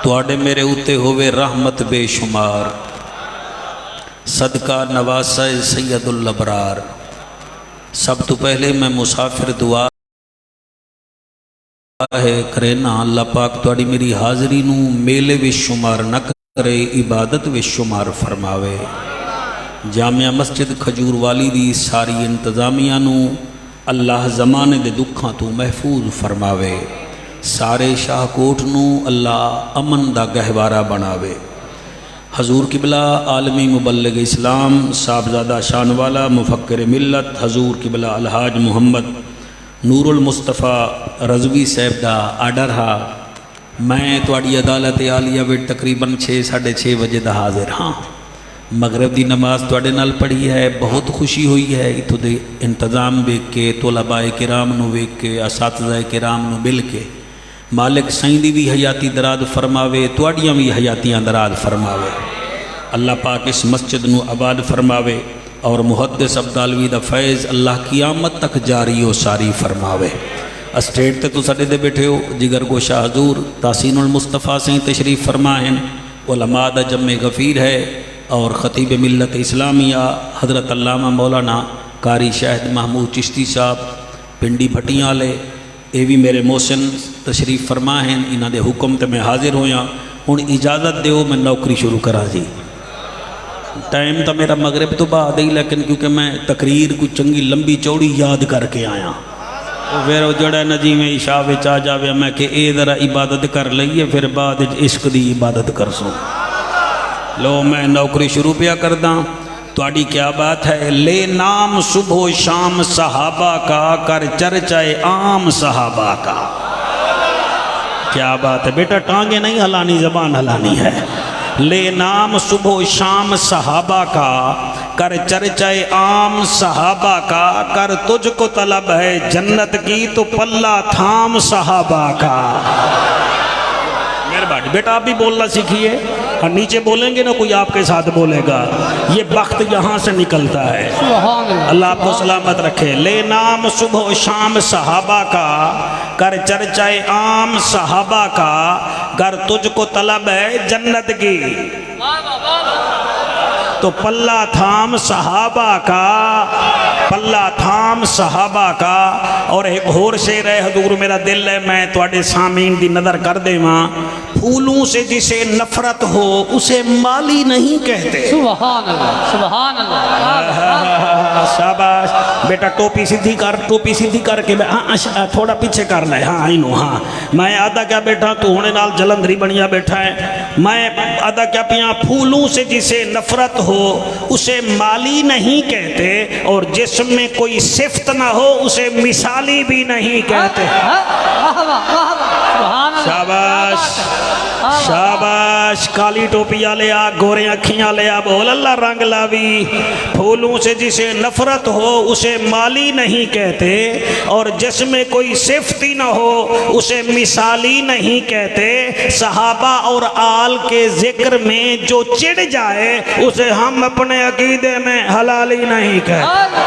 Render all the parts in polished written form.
तुहाडे मेरे उत्ते होवे रहमत बेशुमार। सदका नवासा सैयदुल अबरार। सब तो पहले मैं मुसाफिर दुआ है करे ना अल्लाह पाक तुहाडी मेरी हाज़री नू मेले विच शुमार न करे, इबादत विच शुमार फरमावे। जामिया मस्जिद खजूर वाली दी सारी इंतजामिया नू अल्लाह ज़माने दे दुखां तो महफूज फरमावे। सारे शाहकोट नू अल्लाह अमन दा गहवारा बनावे। हजूर किबला आलमी मुबल्लिग इस्लाम साहबजादा शानवाला मुफक्किर मिल्लत हजूर किबला अलहाज मुहम्मद नूरुल मुस्तफ़ा रज़वी साहब दा आर्डर हा। मैं तुहाडी अदालत आलिया विच तकरीबन 6-6:30 बजे दा हाजिर हाँ। मगरब की नमाज तुहाडे नाल पढ़ी है, बहुत खुशी हुई है। इत्थों दे इंतज़ाम वेख के, तोलबाए किराम नू वेख के, असातिज़ाए किराम नू मिल के मालिक सईं दी भी हयाती दराज फरमावे, तुहाडियां भी हयातियां दराज फरमावे। अल्लाह पाक इस मस्जिद नू आबाद फरमावे और मुहद्दिस अब्दालवी दा फैज़ अल्लाह क़ियामत तक जारी हो सारी फरमावे। स्टेट ते तो साडे दे बैठे हो जिगर गोशा हजूर तासीनुल मुस्तफ़ा से तशरीफ़ फरमा हैं। उलमा दा जम्मे गफ़ीर है और ख़तीब मिल्लत इस्लामिया हज़रत अल्लामा मौलाना कारी शाहिद महमूद चिश्ती साहब पिंडी भट्टियां वाले ये भी मेरे मोहसिन तशरीफ़ फरमा हैं। इन्हां दे हुक्म ते मैं हाजिर होया। हुण इजाज़त दो मैं नौकरी शुरू करा जी। टाइम तो मेरा मगरब तो बाद ही, लेकिन क्योंकि मैं तकरीर कोई चंगी लंबी चौड़ी याद करके आया तो फिर जड़ा न जिमें इशा विच आ जावे मैं कि ये ज़रा इबादत कर लईए फिर बाद इश्क की इबादत कर सो। लो मैं नौकरी शुरू पिया करदा। तुहाडी क्या बात है। ले नाम सुबह शाम सहाबा का, कर चर्चाए आम सहाबा का। क्या बात है बेटा, टांगे नहीं हलानी ज़बान हलानी है। ले नाम सुबह शाम सहाबा का, कर चर्चाए आम सहाबा का। कर तुझको तलब है जन्नत की तो पल्ला थाम सहाबा का। मेहरबानी बेटा आप भी बोलना सीखिए और नीचे बोलेंगे ना कोई आपके साथ बोलेगा। ये वक्त यहाँ से निकलता है। अल्लाह आपको सलामत रखे। ले नाम सुबह शाम सहाबा का, कर चर्चाए आम सहाबा का। कर तुझको तलब है जन्नत की तो पल्ला थाम सहाबा का, पल्ला थाम सहाबा का। और एक होर शेर है हजूर मेरा दिल है मैं तुहाडे सामीन दी नज़र कर देवां। फूलों से जिसे नफरत हो उसे माली नहीं कहते। सुभान अल्लाह, सुभान अल्लाह। शाबाश बेटा, टोपी सीधी कर, टोपी सीधी करके हाँ थोड़ा पीछे कर ले। हाँ आई नो हाँ मैं आदा क्या बैठा तू होने नाल जलंधरी बनिया बैठा है। मैं आदा क्या पिया फूलों से जिसे नफरत हो उसे माली नहीं कहते और जिसमें कोई सिफ्त ना हो उसे मिसाली भी नहीं कहते। शाबाश शाबाश। काली टोपी वाले आ, गोरे अखियां ले आ, बोल अल्लाह रंग लावी। फूलों से जिसे नफरत हो उसे माली नहीं कहते और जिसमें कोई सिफ्ती ना हो उसे मिसाली नहीं कहते। सहाबा और आल के जिक्र में जो चिढ़ जाए उसे हम अपने अकीदे में हलाली नहीं कहते।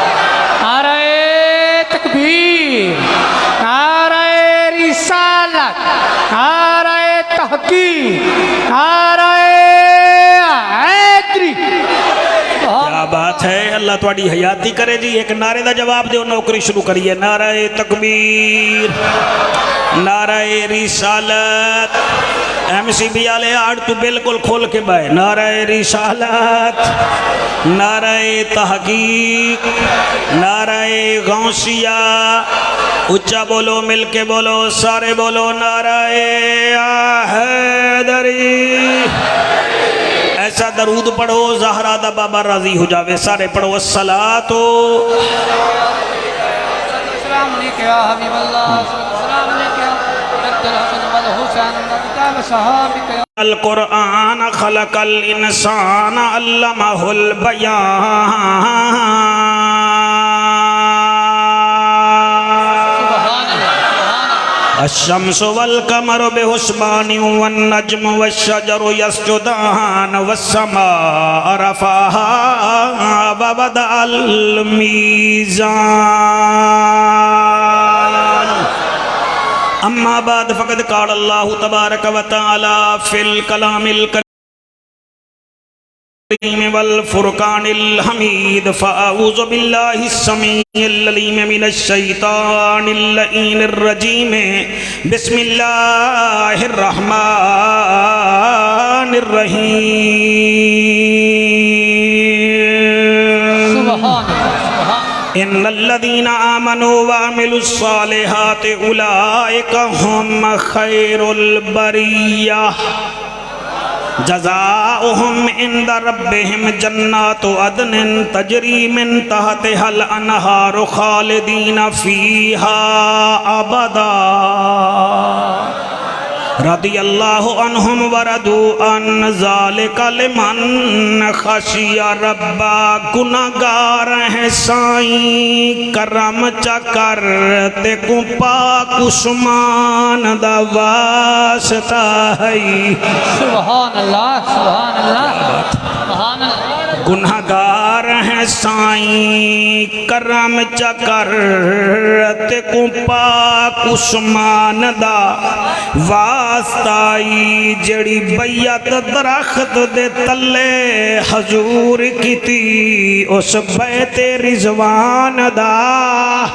नारे तकबीर, नारे रिसालत, नारे तहकीक, नारे हैदरी। क्या बात है। अल्लाह तुहाडी हयाती करे जी। एक नारे का जवाब दो नौकरी शुरू करिए। नारे तकबीर, नारे रिसालत। MCB वाले आड़ तू बिल्कुल खोल के बाय। नारे रिसालत, नारे तहकीक, नारे गौसिया। उच्चा बोलो, मिल के बोलो, सारे बोलो नारे हैदरी। ऐसा दरूद पढ़ो ज़हरा दा बाबा राजी हो जावे। सारे पढ़ो अस्सलातो अल कुरआन खलकल इंसान अल्लमहुल बयान। अश्शम्सु वल कमरु बिहुस्बानि वन नज्मु वश्शजरु यस्जुदान वस्समाअ रफ़अहा व वदअल मीज़ान। अम्मा बाद फ़क़द क़ाल अल्लाहु तबारक व तआला फ़िल कलामिल करीम वल फ़ुरक़ानिल हमीद फ़अऊज़ु बिल्लाहिस समीइल अलीम मिनश शैतानिर लईनिर रजीम बिस्मिल्लाहिर रहमानिर रहीम। सुभान अल्लाह। इन्नल्लज़ीना आमनू व अमिलुस्सालिहाति उलाइका हुम खैरुल बरिय्या जज़ाउहुम इंद रब्बिहिम जन्नातु अदनिन तजरी मिन तहतिहल अनहारु खालिदीना फीहा अबदा रदियल्लाहु अन्हुम व रदू अन ज़ालिका लिमन खशिया रब्बा। गुनाहगार हैं साईं करम चकर ते को पाक उस्मान दा वास्ता है। सुभान अल्लाह, सुभान अल्लाह, सुभान अल्लाह। गुनाहगार हैं साईं करम चकर ते को पाक उस्मान दा वास्ताई जड़ी बैयत दरख्त दे तले हजूर कीती उस बैते रिजवान दा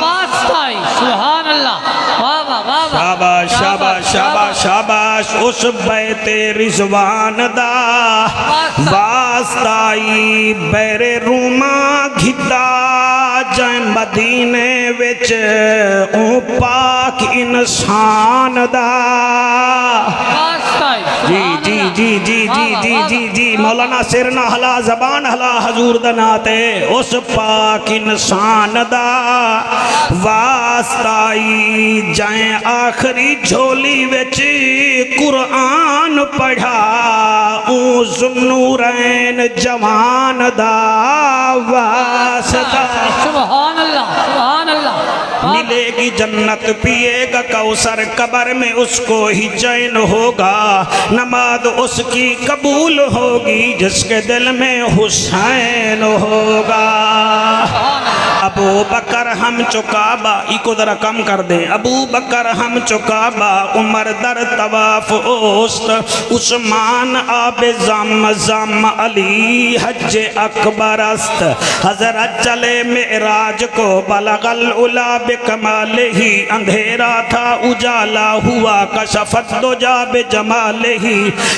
वास्ताई। सुभान अल्लाह, वाह वाह वाह। शाबाश शाबाश शाबाश शाबाश उस बैते रिजवान दा वास्ताई बैरे रूमा घिता जै मदीने विच ओ पाक इंसान दा। जी जी जी जी जी जी जी जी मौलाना सिर ना हला जबान हला हजूर दा नाते उस पाक इंसान दा वास्ताई जाए आखिरी झोली विच कुरान पढ़ा ओ ज़ुन्नूरैन जवान दा वास्ता। सुभान अल्लाह, सुभान अल्लाह। मिलेगी जन्नत पिएगा कौसर कब्र में उसको ही चैन होगा नमाज उसकी कबूल होगी जिसके दिल में हुसैन होगा। अबू बकर हम चुकाबा इको जरा कम कर दे। अबू बकर हम चुकाबा उमर दर तवाफ ओस्त उस्मान आबे ज़म अली हज अकबर अस्त हजरत चले मेराज को बलगल उला कमाले ही अंधेरा था उजाला हुआ कशफत दो जाबे जमाले ही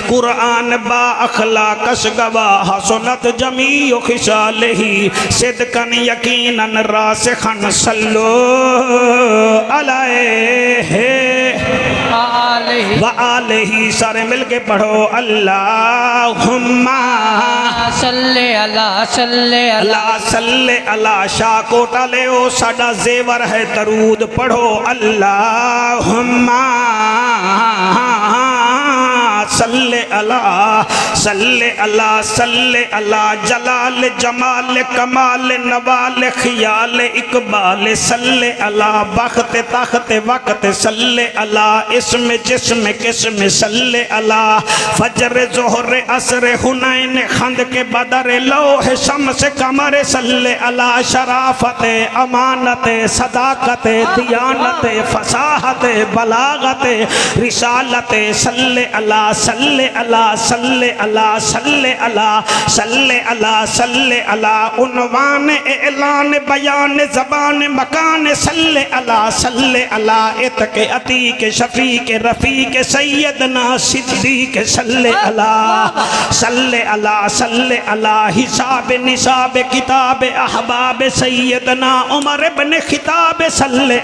कुरान बा अखला कश गवा हसनत जमी खिशाले ही सिद्कन यकीनन रासिखन सल्लो अलैहि व आलिही। सारे मिलके पढ़ो अल्लाहुम्मा सल्ले अला सल्ले अला सल्ले अला। शाह कोटा ले ओ साडा जेवर है दरूद पढ़ो अल्लाहुम्मा सल्ले अला सल्ले अला सल्ले अला जलाल जमाल कमाल नवाल खियाल इकबाल सल्ले अला बख्त तख्त वक्त सल्ले अला इसम जिस्म किस्म सल्ले अला फजर जोहर असर हुनैन खंद के बदर लौह शम्स कमर सल्ले अला शराफत अमानत सदाकत दियानत फसाहत बलागत रिसालत सल्ले अला सल्ले अला सल्ले अला सल्ले अला सल्ले अला सल्ले अला उन्वान ऐलान बयान ज़बान मकान सल्ले अला इतके अतीक शफीक रफ़ीक सैयदना सिद्दीक सल्ले अला सल्ले अला हिसाब निसाब किताब अहबाब सैयदना उमर इब्न खिताब सल्ले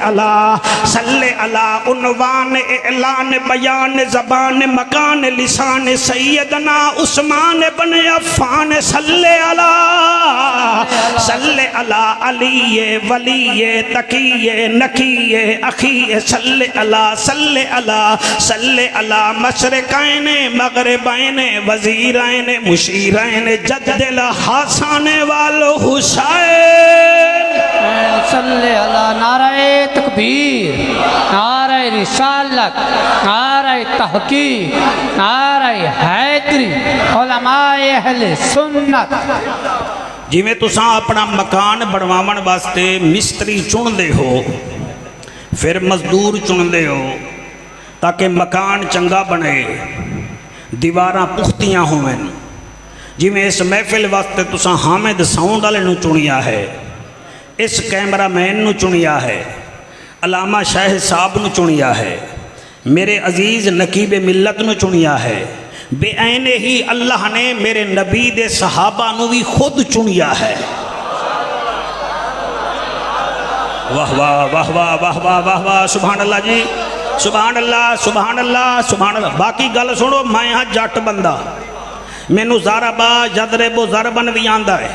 अला उन्वान ऐलान बयान ज़बान मकान लिसान सैयदना उस्मान इब्न अफ़्फ़ान सल्ले अला अलीये वलीये तकीये नकीये अखीये सल्ले अला मशरिक़ैन मग़रिबैन वज़ीरैन मुशीरैन जद्दिल हसन वल हुसैन सल्ले अला। नारे तकबीर, नारे रिसालत, नारे तहकीक, नारे हैदरी, उलमाए अहले सुन्नत। जिमें तुसां अपना मकान बनवावन वास्ते मिस्त्री चुनते हो फिर मजदूर चुनते हो ताकि मकान चंगा बने, दीवारां पुख्तियां होवन। जिवें इस महफिल वास्ते तुसां हामिद साउंड वाले नूं चुनिया है, इस कैमरामैन नूं चुनिया है, अलामा शाह साहब नूं चुनिया है, मेरे अजीज़ नकीब मिलत नूं चुनिया है, बेऐने ही अल्लाह ने मेरे नबी दे सहाबा नूं भी खुद चुनिया है। वाह वाह वाह वाह वाह वाह वाह वाह, सुभान अल्लाह जी, सुभान अल्लाह सुभान अल्लाह सुभान अल्लाह। बाकी गल सुनो, मैं हाँ जट बंदा, मैनू ज़ारबा जदरेबो ज़रबन भी आंदा है,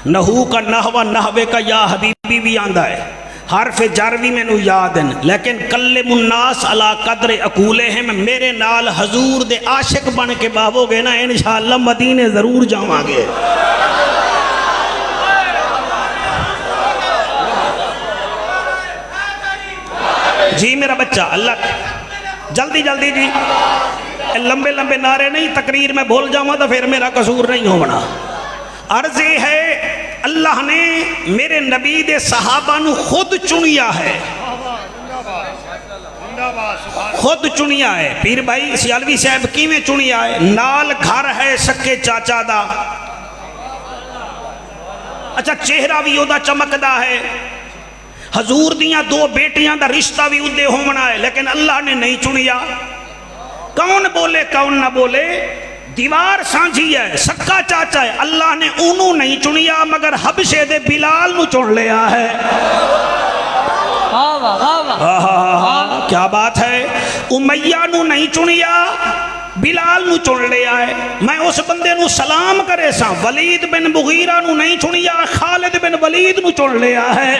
नहू का नहवा नहवे का या हबीबी भी आंदा है, हरफ जर भी मैनू याद हैं, लेकिन कल्ले मुन्नास अला कदर अकूले हैं। मेरे नाल हजूर दे आशिक बन के बावोगे ना, इंशाअल्लाह मदीने ज़रूर जावांगे। जी मेरा बच्चा, अल्लाह जल्दी जल्दी जी, लंबे लंबे नारे नहीं, तकरीर में भूल जाऊँ तो फिर मेरा कसूर नहीं होना। अर्ज ये है, अल्लाह ने मेरे नबी दे सहाबा नू खुद चुनिया है, खुद चुनिया है। पीर भाई सियालवी साहब किवें चुनिया है? नाल घर है सक्के चाचा दा, अच्छा चेहरा भी ओदा चमकदा है, हजूर दियां दो बेटियां दा रिश्ता भी उदे होना है, लेकिन अल्लाह ने नहीं चुनिया। कौन बोले कौन ना बोले, दीवार सांझी है, सक्का चाचा है, अल्लाह ने उन्हों नहीं चुनिया, मगर हबशे दे बिलाल नू चुन लिया है। क्या बात है, उमैया नू नहीं चुनिया, बिलाल नू चुन लिया है। मैं उस बंदे नू सलाम करे सा, वलीद बिन मुगीरा नू नहीं चुनिया, खालिद बिन वलीद नू चुन लिया है।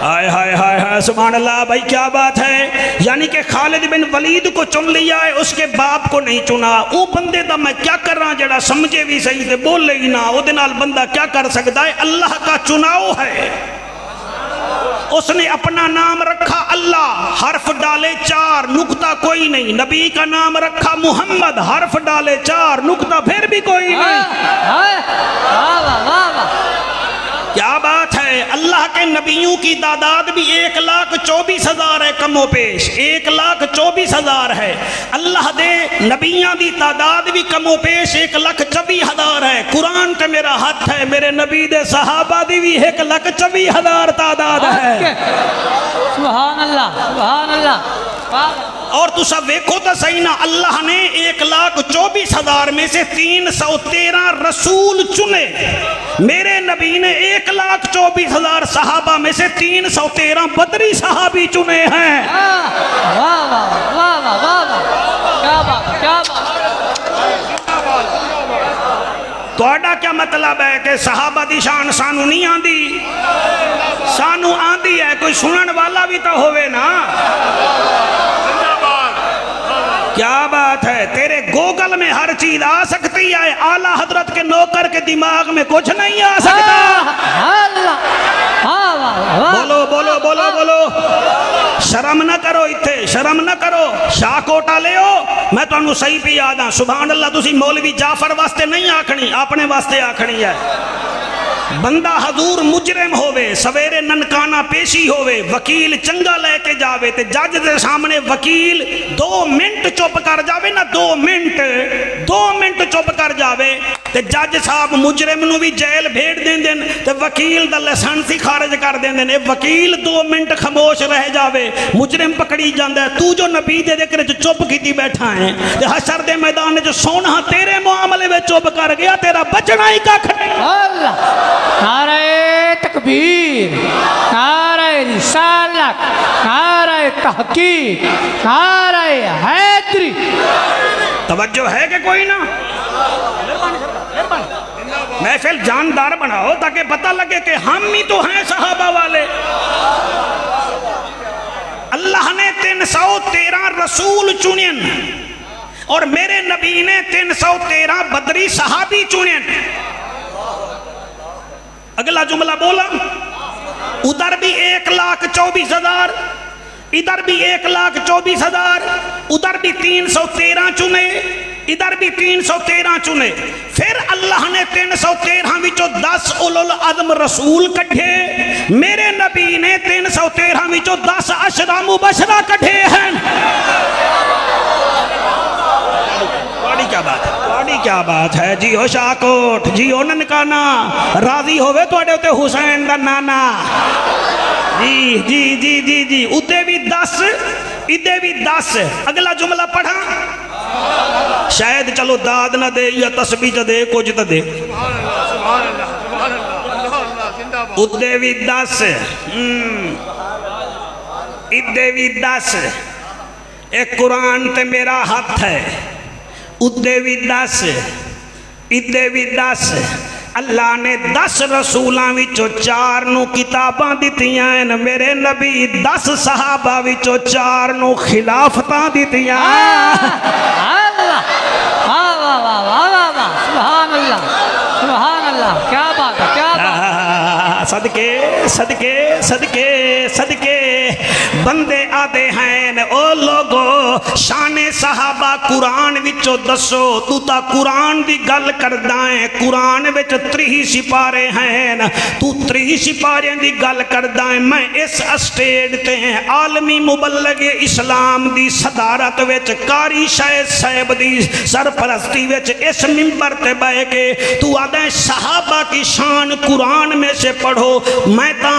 हाय हाय हाय हाय, सुभान अल्लाह। भाई क्या बात है, यानी कि खालिद बिन वलीद को चुन लिया है, उसके बाप को नहीं चुना। वो बंदे दा मैं क्या कर रहा, जड़ा समझे भी सही से बोले ही ना, वो नाल बंदा क्या कर सकता है? अल्लाह का चुनाव है, उसने अपना नाम रखा अल्लाह, हर्फ डाले चार, नुक्ता कोई नहीं। नबी का नाम रखा मोहम्मद, हर्फ डाले चार, नुक्ता फिर भी कोई नहीं। क्या बात है, अल्लाह के नबियों की तादाद भी 1,24,000 है, कमो पेश 1,24,000 है। अल्लाह दे नबियां की तादाद भी कमो पेश 1,24,000 है। कुरान ते मेरा हाथ है, मेरे नबी दे सहाबा दी भी 1,24,000 तादाद है। सुभान अल्लाह सुभान अल्लाह। और तुसा वेखो तो सही ना, अल्लाह ने 1,24,000 में से 313 रसूल चुने, मेरे नबी ने 1,24,000 सहाबा में से 313 बदरी सहाबी चुने हैं। वाह वाह वाह वाह वाह, क्या बात क्या बात। तुहाडा क्या मतलब है कि सहाबा दी शान सानू नहीं आंदी? सानू आंदी है, कोई सुनने वाला भी तो होवे ना। क्या बात है, तेरे गूगल में हर चीज आ सकती है, आला हजरत के नौकर के दिमाग में कुछ नहीं आ सकता। बोलो बोलो बोलो बोलो, शर्म न करो, इत्थे शर्म न करो। शाहकोटा ले आओ, मैं तुहानू सही भी याद हाँ। सुभान अल्लाह, तुसी मौलवी जाफर वास्ते नहीं आखनी, अपने वास्ते आखनी है। बंदा हजूर मुजरिम होवे, सवेरे ननकाना पेशी होवे, वकील चंगा लेके जावे ते जज दे सामने वकील 2 मिनट चुप कर जावे ना, 2 मिनट चुप कर जावे ते जज साहब मुजरिम नू भी जेल भेज देंदे ते वकील दा लाइसेंस ही खारिज कर देंदे ने। वकील 2 मिनट खामोश रह जावे, मुजरिम पकड़ी जांदा है। तू जो नबी दे जिक्र च चुप कीती बैठा है ते हशर दे मैदान च सोना तेरे मामले में चुप कर गया, तेरा बचना ही कख नहीं। नारे तकबीर, नारे रिसालत, नारे तहकीक, नारे हैदरी। तवज्जो है कि कोई ना? महफिल जानदार बनाओ ताकि पता लगे कि हम ही तो हैं सहाबा वाले। अल्लाह ने 313 रसूल चुने और मेरे नबी ने 313 बदरी सहाबी चुने। अगला जुमला बोला, उधर भी 1,24,000, इधर भी 1,24,000, उधर भी 313 चुने, इधर भी 313 चुने। फिर अल्लाह ने 313 विचों 10 उलुल अज़्म रसूल कढ़े। मेरे नबी ने 313 विचों 10 अशरा मुबशरा कढ़े हैं। क्या बात है, थोड़ी क्या बात है जी। हो शाहकोट जी, हो ननकाना राजी होवे तुहाडे उत्ते हुसैन दा नाना जी जी जी जी जी। उदे भी 10 इदे भी 10। अगला जुमला पढ़ा, शायद चलो दाद ना दे या तस्बीह च दे, कुछ तो दे। उदे भी 10 इदे भी 10। एक कुरान ते मेरा हाथ है। उदे भी 10 इदे भी 10। अल्लाह ने 10 रसूलों विचों 4 नूं किताबां दित्तियां हैं। मेरे नबी 10 सहाबा विचों 4 नूं खिलाफतां दित्तियां। अल्लाह, वाह वाह वाह वाह वाह वाह, सुभान अल्लाह, सुभान अल्लाह, क्या बात है, क्या बात है। सदके सदके सदके सदके बंदे आदे हैं ओ लोगो, शाने सहाबा कुरान विचों दसो। तू ता कुरान दी गल करदा है, कुरान विच 30 सिपारे हैं, तू 30 सिपारे दी गल करदा है। मैं इस स्टेज ते आलमी मुबल्लिग इस्लाम दी सदारत विच कारी शायद साहब दी सरपरस्ती विच इस मिंबर ते बैठ के तू आदा सहाबा की शान कुरान में से पढ़ो। मैं ता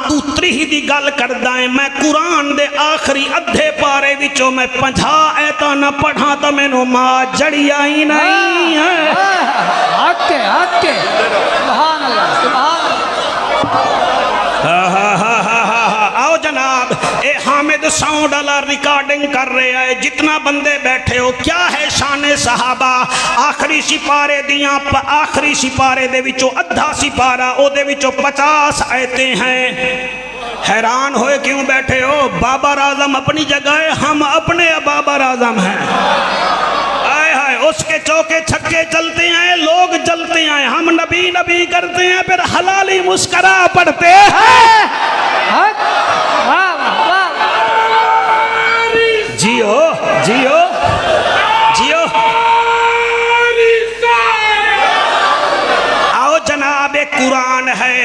तू 30 दी गल करदा है। मैं कुरान दे आखिरी अद्धे पारे विचों मैं 50 ऐता ना पढ़ा तो मैनू मां जड़ी आई नहीं है। हक है, हक है, सुभान अल्लाह, सुभान अल्लाह। आओ जनाब, ए हामिद साउंड वाला रिकॉर्डिंग कर रहा है। जितना बंदे बैठे हो, क्या है शान सहाबा। आखिरी सिपारे दियां आखिरी सिपारे दे विचों अद्धा सिपारा ओदे विचों 50 आयतें हैं। हैरान होए क्यों बैठे हो? बाबर आजम अपनी जगह है, हम अपने बाबर आजम हैं। आए हाय, उसके चौके छक्के चलते हैं, लोग जलते हैं, हम नबी नबी करते हैं, फिर हलाली मुस्करा पड़ते हैं। हक, वाह वाह वाह, जियो जियो जियो। आओ जनाब, एक कुरान है।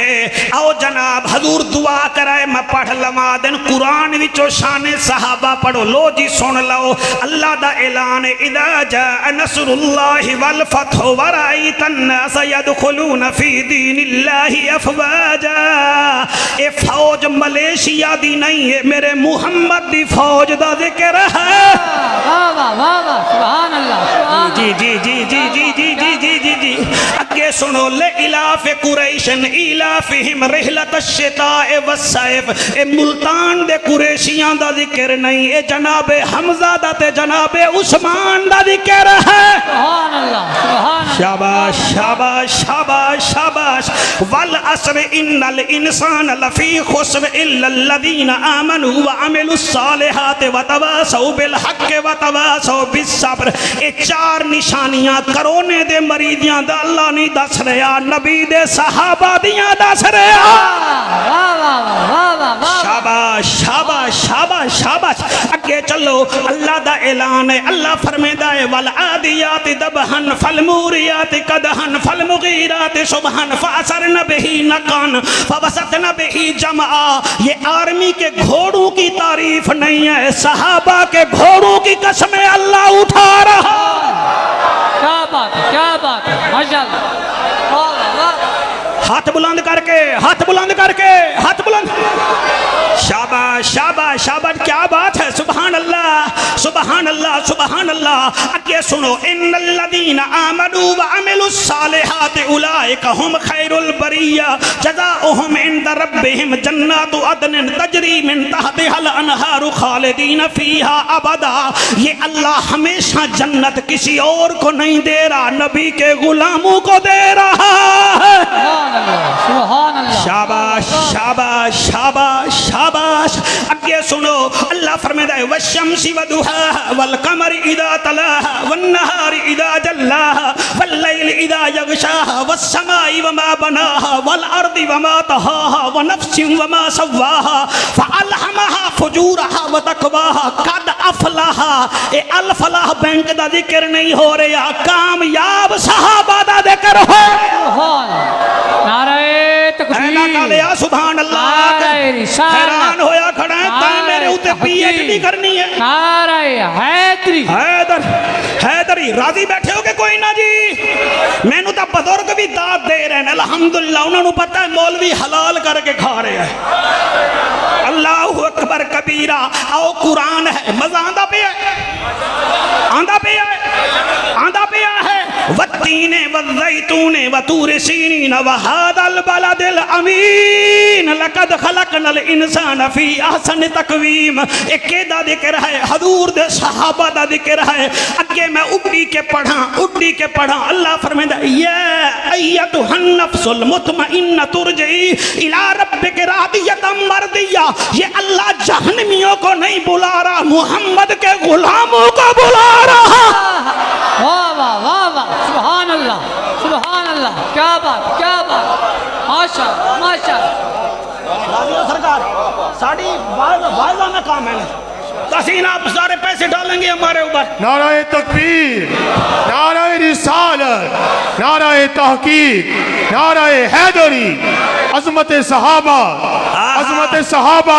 आओ जनाब, हजूर दुआ कराए मैं पढ़ लवा दिन कुरान विचों शान सहाबा पढ़ो। लो जी सुन लो, अल्लाह दा ऐलान है, इदा जा नसरुल्लाहि वल फतहु व रअयतन नास यदखुलून फी दीनिल्लाहि अफवाजा। ए फौज मलेशिया दी नहीं है, मेरे मुहम्मद दी फौज दा जिक्र है। वाह वाह वाह वाह, सुभान अल्लाह, सुभान जी जी जी जी जी जी जी जी जी जी। अगे सुनो, ले इलाफे कुरैशन इलाफिहिम रिहलत अश्शिताए वस्सैफ। ए मुल्तान दे कुरैशियां दा जिक्र नहीं, ए जनाबे हमजा दा ते जनाबे उस्मान दा जिक्र है। सुभान अल्लाह, सुभान अल्लाह। शाबाश शाबाश शाबाश शाबाश। वल अस्र इन्नल इंसान लफी खुस्र इल्लल लदीना आमनु व अमिलुस सालिहात व तवासौ बिल हक़ व तवासौ बिस सब्र। ए 4 निशानियां करोने दे मरीदियां दा अल्लाह नहीं दस रहा, नबी दे सहाबा दियां दस रहा। वाह वाह वाह वाह वाह, शाबाश शाबाश शाबाश शाबाश। अगे चलो, अल्लाह दा ऐलान है। अल्लाह फरमाता है, वल आदियात दबहन फल मूरियात कदहन फल मुगीरात सुबहन फअसरन बिही नकन फवसतन बिही जमा। ये आर्मी के घोड़ों की तारीफ नहीं है, सहाबा के घोड़ों की कसमें अल्लाह उठा रहा। क्या बात है, क्या बात है, माशाअल्लाह, वाह वाह वाह। हाथ बुलंद करके, हाथ बुलंद करके, हाथ बुलंद। शाबाश शाबाश शाबाश, क्या बात है। सुभान अल्लाह सुभान अल्लाह सुभान अल्लाह। अगे सुनो, इन्नल लदीना आमनु व अमिलुस सालिहात उलाइका हुम खैरुल बरिया जज़ाउहुम इंद रब्बिहिम जन्नातु अदन तजरी मिन तहतिहल अनहारु खालिदीन फीहा अबदा। ये अल्लाह हमेशा जन्नत किसी और को नहीं दे रहा, नबी के गुलामों को दे रहा है। सुभान अल्लाह, सुभान अल्लाह। शाबाश शाबाश शाबाश शाबाश। अगे सुनो, अल्लाह फरमाता है, वश्शम्सी वदुहाहा वल कमरी इदा तलाहा वन नहारी इदा जल्लाहा वल लैली इदा यगशाहा वस समाई वमा बनाहा वल अर्दी वमा तहाहा व नफ्सिन वमा सव्वाहा फअल्हमहा फुजूरहा व तक़वाहा कद अफला फलाह, ये अल फलाह बैंक का जिक्र नहीं हो रहा, कामयाब सहाबा दा जिक्र हो। नारे तकबीर, सुभान अल्लाह। नारे रिसालत, हैरान होया खड़ा है, तां मेरे उते पीएचडी करनी है। नारे हैदरी, हैदरी राजी बैठे हो के कोई ना जी, मैनू तो बुजुर्ग भी दाद दे रहे हैं अल्हम्दुलिल्लाह, उन्होंने पता है मौलवी हलाल करके खा रहे हैं। अल्लाहु अकबर कबीरा। आओ कुरान है, मजा आंदा पे है, आंदा पे है, आंदा पे है। वत्तीने वज़ैतूने वतूर सीनीन वहादल बलदिल अमीन लक़द खलक़नल इंसान फी अहसन तक़वीम। एक दा जिक्र है, हजूर दे सहाबा दा जिक्र है। अगे मैं उड्डी के पढ़ा, अल्लाह फरमांदा या अय्यतुहन नफ्सुल मुतमइन्ना तुरजी इला रब्बिक रादियतम मर्दिया। ये अल्लाह जहन्नमियों को नहीं बुला रहा, मोहम्मद के गुलामों को बुला रहा। वाह वाह वाह वाह, सुभान अल्लाह, सुभान अल्लाह, क्या बात, क्या बात, माशा माशा। सरकार साड़ी वायदा में काम है, तसीन आप सारे पैसे डालेंगे हमारे ऊपर। नाराए तकबीर, नाराए रिसालत, नाराए तहकीक, नाराए हैदरी, अजमत सहाबा, अजमत सहाबा,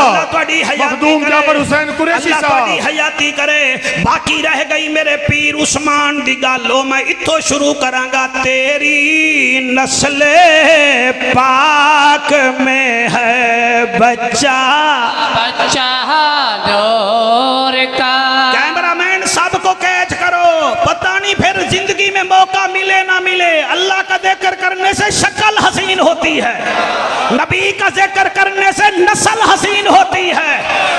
मखदूम जाफर हुसैन कुरैशी साहब हयाती करे। बाकी रह गई मेरे पीर उस्मान दी गलो, मैं इत्थों शुरू करांगा। तेरी नस्ल पाक में है बच्चा, बच्चा नूर का। कैमरामैन सबको कैच करो, पता नहीं फिर जिंदगी में मौका मिले ना मिले। अल्लाह का जिक्र करने से शक्ल हसीन होती है, नबी का जिक्र करने से नस्ल हसीन होती है,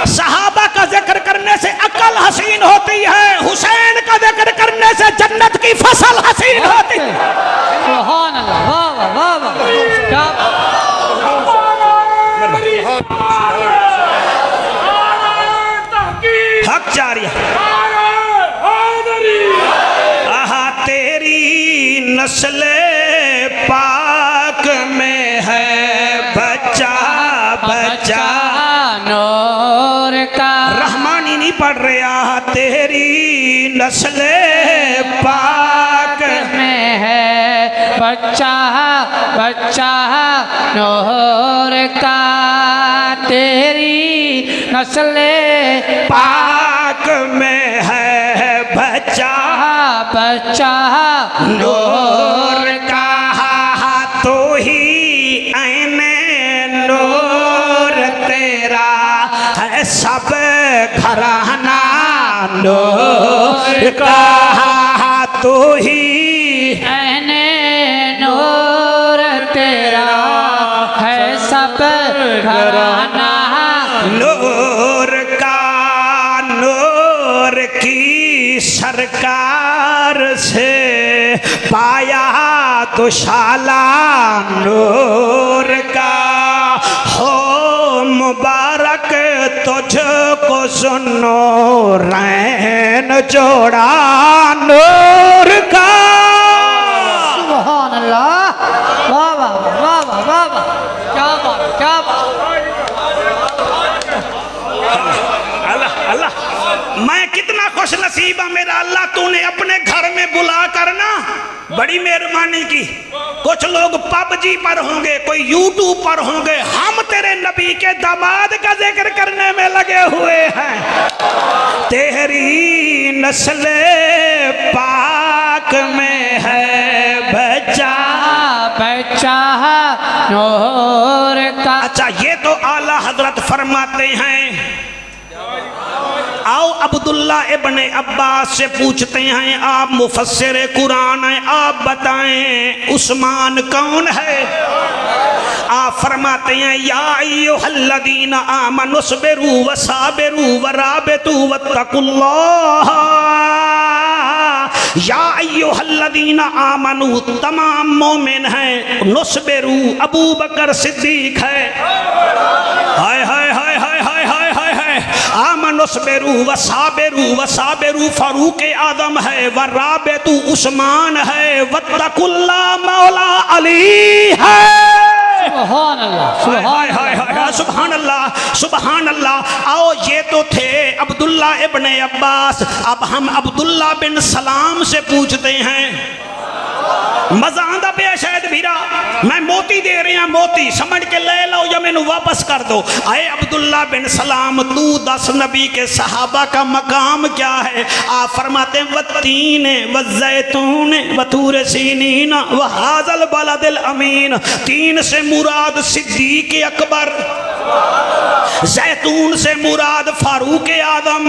सहाबा का जिक्र करने से अकल हसीन होती है, हुसैन का जिक्र करने से जन्नत की फसल हसीन होती है। सुभान अल्लाह, वाह वाह वाह वाह, क्या हक जारिया। आहा तेरी नस्ल पाक में है बच्चा, बच्चा नूर का। रहमानी नहीं पढ़ रहा, तेरी नस्ल पाक में है बच्चा, बच्चा नूर का। तेरी नस्ल पाक में है बच्चा, बच्चा नूर का। तो ही ऐने नूर तेरा है, सब घराना नूर का। तो ही ऐने नूर तेरा है, सब घराना नूर का। नूर की सरकार से पाया तो शाला नूर का। हो मुबारक तुझको सुनो रैन जोड़ा नूर का। सुभान अल्लाह, वाह वाह वाह वाह वाह वाह, क्या बात, क्या बात। अल्लाह अल्लाह, मैं कितना खुश नसीब है मेरा अल्लाह, तूने अपने घर में बुला कर ना बड़ी मेहरबानी की। कुछ लोग पबजी पर होंगे, कोई यूट्यूब पर होंगे, हम तेरे नबी के दामाद का जिक्र करने में लगे हुए हैं। तेरी नस्ल पाक में है बच्चा, बच्चा नूर का। अच्छा ये तो आला हजरत फरमाते हैं। आओ अब्दुल्ला इब्ने अब्बास से पूछते हैं, आप मुफस्सिर कुरान हैं, आप बताएं उस्मान कौन है। आप फरमाते हैं या अय्युहल्लज़ीना आमनुस्बिरू वसाबिरू वराबितू वत्तकुल्लाह। या अय्युहल्लज़ीना आमनू तमाम मोमिन हैं, नुस्बिरू अबू बकर सिद्दीक है। हाय हाय हाय हाय हाय हाय हाय हाय। आमनुस्बिरू वसाबिरू, वसाबिरू फारूक आदम है, वराबितू उस्मान है, वत्तकुल्लाह मौला अली है। सुभान अल्लाह हाय सुभान हाय हाय सुभान अल्लाह सुभान अल्लाह। आओ ये तो थे अब्दुल्ला इब्ने अब्बास। अब हम अब्दुल्ला बिन सलाम से पूछते हैं, मजा आंदा पे शायद भीरा, मैं मोती दे रहा, मोती समझ के ले लो या मैनू वापस कर दो। आए अब्दुल्ला बिन सलाम, तू दस नबी के सहाबा का मकाम क्या है? आप फरमाते हैं वत्तीन वज़ैतून वतूर सीनीन व हाज़ल बलदिल अमीन। तीन से मुराद सिद्दीक अकबर, जैतून से मुराद फारूक आदम,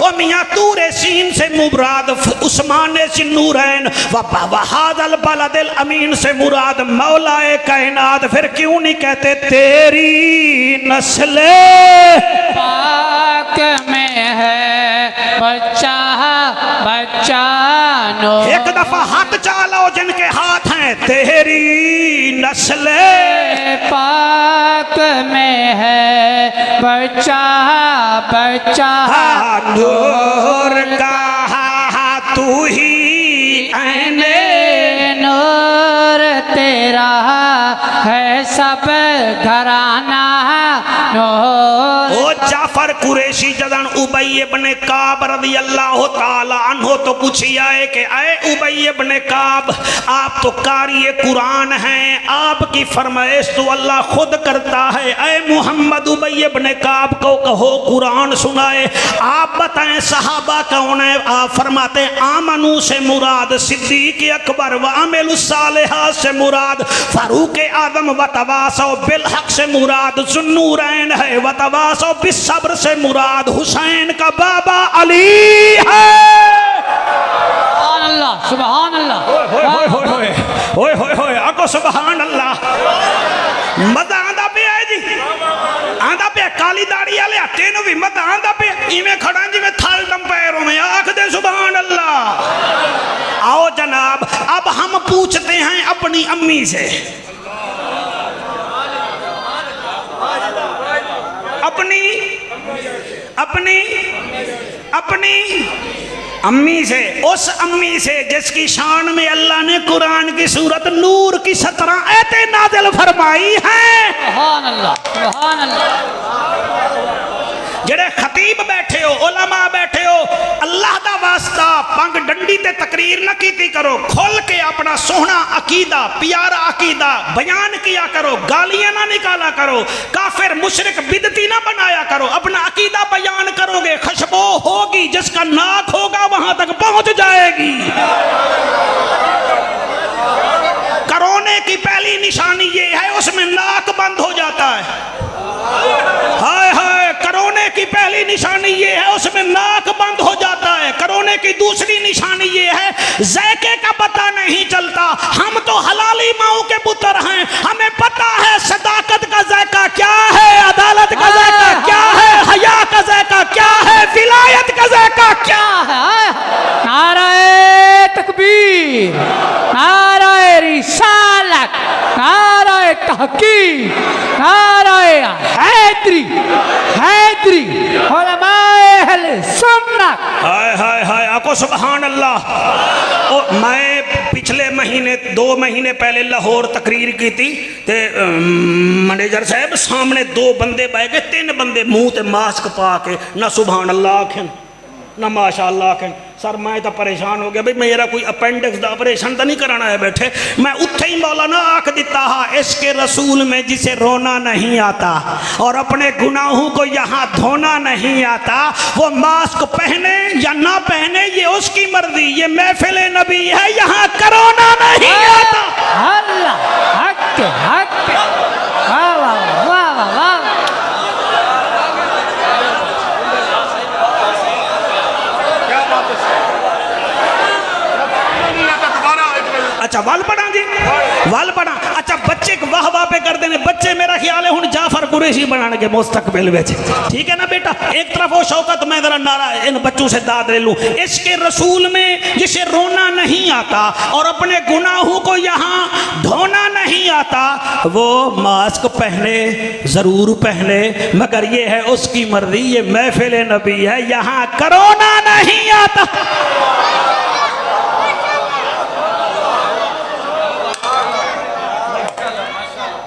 और मियाँ तूरे सीन से मुराद उस्मान सिन्नूरैन, वहादल बलदिल अमीन से मुराद मौलाए कायनात। फिर क्यों नहीं कहते तेरी नस्ल पाक में है बच्चा बच्चा नो। एक दफा हाथ चालो जिनके हाथ हैं, तेरी नस्ल पाक में है बच्चा बच्चा नूर का तू ही ऐने नूर तेरा है सब घराना नूर। ओ जाफर कुरैशी जदन उबई इब्ने काब रज़ी अल्लाह ताला अन्हो तो पूछी आए कि आए उबई इब्ने काब, आप तो कारी कुरान हैं, आपकी फरमाइश तो अल्लाह खुद करता है। आए मोहम्मद उबई इब्ने काब को कहो कुरान सुनाए, आप बताएं सहाबा कौन है? आप फरमाते आमनू से मुराद सिद्दीक अकबर, व अमिलुस सालिहात से मुराद फारूक आदम, व तवासौ बिल हक से मुराद जुन्नूरैन है, व तवासौ बिस सब्र से मुराद हुसैन का बाबा अली है। सुभान अल्लाह सुभान अल्लाह। होए होए होए होए होए होए आको सुभान अल्लाह। मजा आंदा पे है जी, आंदा पे काली दाढ़ी वाले तेन भी मजा आंदा पे, इवें खड़ा जी में थाल दम पैरों में आख दे सुभान अल्लाह। आओ जनाब, अब हम पूछते हैं अपनी अम्मी से, अपनी अपनी अपनी अम्मी से, उस अम्मी से जिसकी शान में अल्लाह ने कुरान की सूरत नूर की 17 आयतें नाज़िल फरमाई हैं। सुभान अल्लाह सुभान अल्लाह। जेड़े खतीब बैठे हो, उलमा बैठे हो, अल्लाह दा वास्ता पंग डंडी ते तकरीर न कीती करो, खोल के अपना सोहना अकीदा प्यारा अकीदा बयान किया करो, गालियां ना निकाला करो, काफिर मुशरिक बिदती ना बनाया करो। अपना अकीदा बयान करोगे, खुशबू होगी, जिसका नाक होगा वहां तक पहुंच जाएगी। कोरोना की पहली निशानी ये है, उसमें नाक बंद हो जाता है। हाय हाय, कोरोना की पहली निशानी ये है, उसमें नाक बंद हो जाता है। कोरोना की दूसरी निशानी ये है, ज़ायके का पता नहीं चलता। हम तो हलाली माओ के पुत्र हैं, हमें पता है सदाकत का ज़ायका क्या है, अदालत का ज़ायका क्या है, हया का ज़ायका क्या है, विलायत का ज़ायका क्या है। नाराए तकबीर, नाराए रिसालत, नाराए तहकीक, नाराए हैदरी हैदरी उलमाए अहले सुन्नत। हाय हाय हाय आको सुभान अल्लाह। ओ मैं पिछले महीने 2 महीने पहले लाहौर तकरीर की थी, ते मैनेजर साहब सामने 2 बंदे बह गए, 3 बंदे मुंह ते मास्क पा के ना सुभान अल्लाह आखें ना माशा अल्लाह आखें। सर मैं तो परेशान हो गया, भाई मेरा कोई अपेंडिक्स का ऑपरेशन तो नहीं कराना है बैठे। मैं उत्थे ही मौलाना आख दिता हा, इसके रसूल में जिसे रोना नहीं आता और अपने गुनाहों को यहाँ धोना नहीं आता, वो मास्क पहने या ना पहने ये उसकी मर्जी, ये महफिल नबी है, यहाँ करोना नहीं आता। अल्लाह हक हक। वाह वाह वाह वाह। अच्छा वल पढ़ा जी, वल पढ़ा। अच्छा बच्चे वाह वाह पे कर देने, बच्चे मेरा ख्याल है हुन जाफर कुरैशी बनाने के मुस्तकबिल में, ठीक है ना बेटा। एक तरफ वो शौकत, मैं जरा नारा इन बच्चों से दाद ले लूं, इसके रसूल में जिसे रोना नहीं आता और अपने गुनाहों को यहाँ धोना नहीं आता, वो मास्क पहने जरूर पहने, मगर ये है उसकी मर्जी, ये महफिल नबी है, यहाँ कोरोना नहीं आता।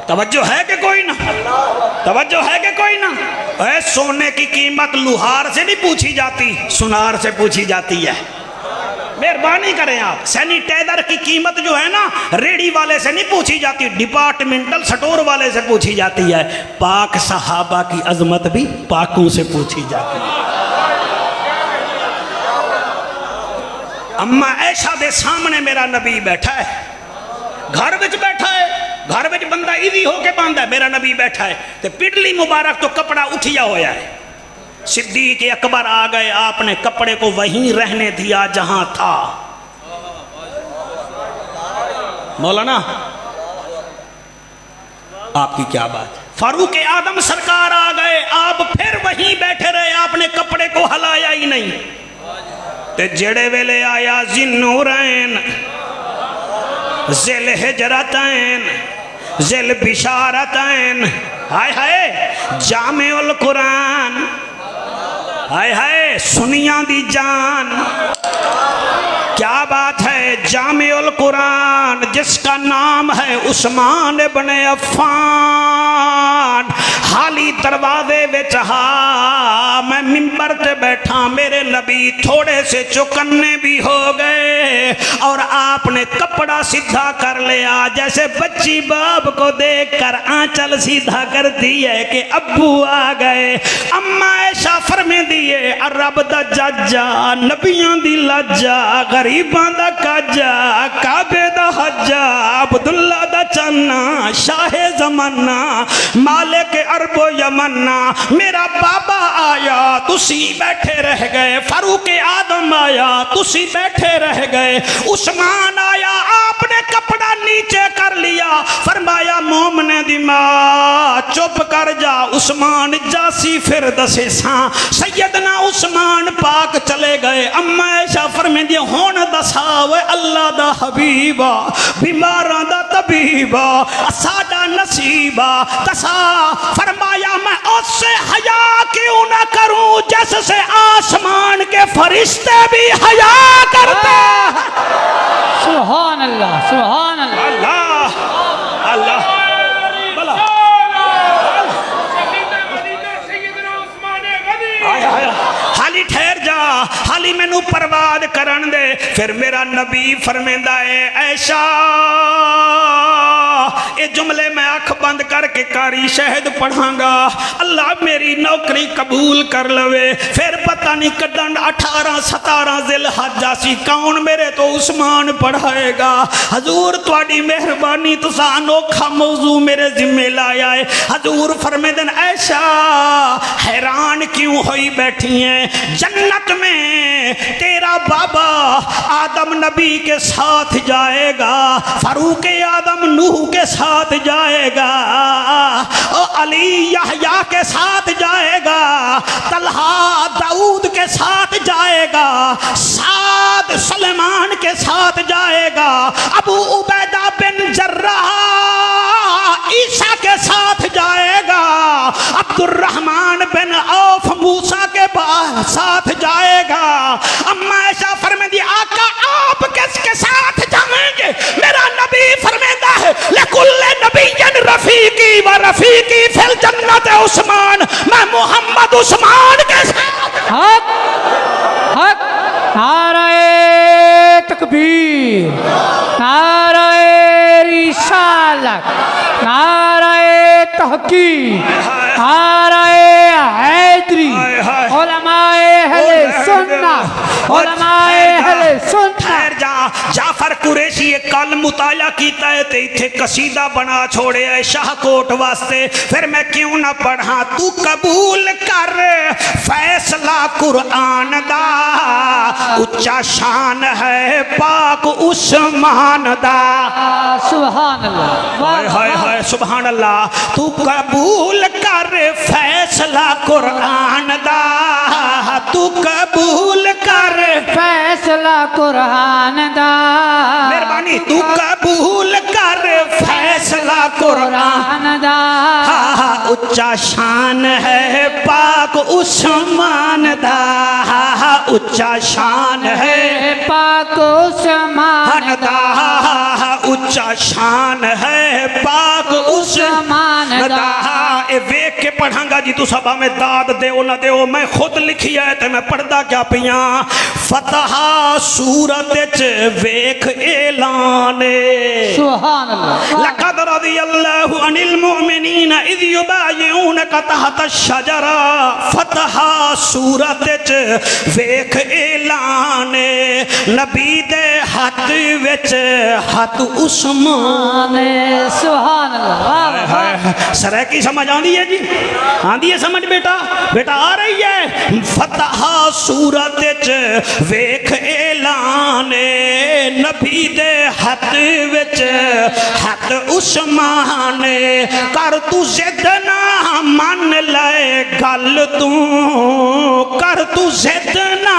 तवज्जो है कि कोई ना, तवज्जो है कि कोई ना। ऐ सोने की कीमत लुहार से नहीं पूछी जाती, सुनार से पूछी जाती है। मेहरबानी करें आप, सैनिटाइजर की कीमत जो है ना रेडी वाले से नहीं पूछी जाती, डिपार्टमेंटल स्टोर वाले से पूछी जाती है। पाक सहाबा की अजमत भी पाकों से पूछी जाती है। अम्मा ऐशा दे सामने मेरा नबी बैठा है, घर विच बैठा है, घर विच बंदा इदी होके बांधा है, मेरा नबी बैठा है, ते पिडली मुबारक तो कपड़ा उठिया होया है। सिद्दीक अकबर आ गए, आपने कपड़े को वहीं रहने दिया जहां था। मौलाना आपकी क्या बात। फारूक आदम सरकार आ गए, आप फिर वहीं बैठे रहे, आपने कपड़े को हलाया ही नहीं। ते जेड़े वेले आया जिन्नूरैन ज़िल हिजरतैन ज़िल बिशारतैन, हाय हाय जामिउल कुरान, हाय हाय सुनिया दी जान, क्या बात है। जामिउल कुरान जिसका नाम है उस्मान इब्न अफ़्फ़ान, हाली दरवाजे विच हा, मैं मिंबर पे बैठा, मेरे नबी थोड़े से चौकन्ने भी हो गए और आपने कपड़ा सीधा कर लिया, जैसे बच्ची बाप को देखकर आंचल सीधा करती है कि अब्बू आ गए। अम्मा ऐशा फरमे दिए रब दा जज्जा, नबियां दी लज्जा, गरीबां दा काजा, काबे दा हज्जा, अब्दुल्ला दा चन्ना, शाहे ज़माना, मालिक अरबो यमन्ना। मेरा बाबा आया तुसी बैठे रह गए, फारूक आदम आया तुसी बैठे रह गए, उस्मान आया आपने कपड़ा नीचे कर लिया, फरमाया मोमने दी मां चुप कर जा, उस्मान जासी फिर दसे सा। सैयदना उस्मान पाक चले गए। अम्मा ऐशा फरमांदी हुण दसावे अल्लाह दा हबीबा, बीमारां दा तबीबा, साडा नसीबा दसा। फरमाया मैं उससे हया क्यों ना करूं जिससे आसमान के फरिश्ते भी हया करते हैं। सुभान अल्लाह, सुभान अल्लाह, अल्लाह अल्लाह भला हाली ठहर जा, हाली मैनू परवाद करन दे। फिर मेरा नबी फरमेंदा है ऐशा, ये जुमले मैं अख बंद करके कारी शहद पढ़ांगा, अल्लाह मेरी नौकरी कबूल कर लवे। फिर पता नहीं कदन 18-17 जिल हज आसी, कौन मेरे तो उस्मान पढ़ाएगा। हजूर तुहाडी मेहरबानी, तुसा अनोखा मौजू मेरे जिम्मे लाया है। हजूर फरमेदन ऐशा हैरान क्यों होई बैठी है, जन्नत में तेरा बाबा आदम नबी के साथ जाएगा, फारूक आदम नूह के साथ जाएगा, और अली यहया के साथ जाएगा, तलहा दाऊद के साथ जाएगा, साद सलेमान के साथ जाएगा, अबू उबैदा बिन जर्राह ईसा के साथ जाएगा, अब्दुर्रहमान बिन औफ मूसा के साथ जाएगा। अम्मा ऐशा फरमाती आका आप किसके साथ जाएंगे? मेरा नबी फरमाता है लकुल्ले नबिय्यन रफीकी व रफीकी फिल जन्नत उस्मान, मैं मोहम्मद उस्मान के साथ। हक हक, नाराए तकबीर, नाराए रिसालत, नाराए तहकीक, नाराए हैदरी, उलमाए अहले सुन्नत, उलमाए अहले सुन्नत। जाफर कुरैशी कल मुताला कीता है ते इत्थे कसीदा बना छोड़े है शाहकोट वास्ते, फिर मैं क्यों ना पढ़ा। तू कबूल कर फैसला कुरान दा, उच्चा शान है पाक उस्मान दा। सुभान अल्लाह, हाय हाय हाय सुभान अल्लाह। तू कबूल कर फैसला कुरान दा, तू कबूल कर फैसला कुरान दा, मेहरबानी तू कबूल कर फैसला कुरान दा। उच्चा शान है पाक उस्मान दा, उच्चा शान है पाक उस्मान दा, उच्चा शान है पाक उस्मान दा। ए वेख के पढ़ांगा जी, तू सभा में दाद देओ ना देओ, मैं खुद लिखी है ते मैं पढ़दा क्या पिया। फतहा सूरत च वेख ऐलान सुभान अल्लाह। लक़द रज़ियल्लाहु अनिल मुमिनीना इज़ युबायिऊनका तहत अश-शजरा। फतहा सूरत च वेख ऐलान नबी दे हाथ विच हाथ उस्मान। सुभान अल्लाह। सर की समझ आंदी है जी, आंदी है समझ बेटा, बेटा आ रही है। फतहा सूरत च वेख ऐलान नबी दे हाथ विच हाथ उस्मान। कर तू जिद ना मन ले गल तू, कर तू जिद ना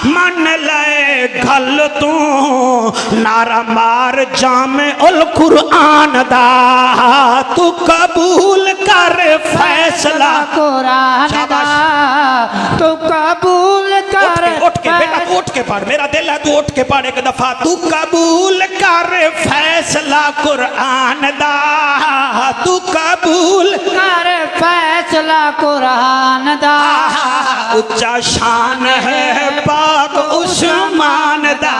मन ले गल तू, नारा मार जामे उल कुरान दा, तू कबूल कर फैसला कुरान दा, तू कबूल कर। उठ के बेटा उठ के पढ़, मेरा दिल है तू उठ के पढ़ एक दफा। तू कबूल कर फैसला कुरान दा, तू कबूल कर फैसला कुरान दा। उच्चा शान है पाक उस्मान दा,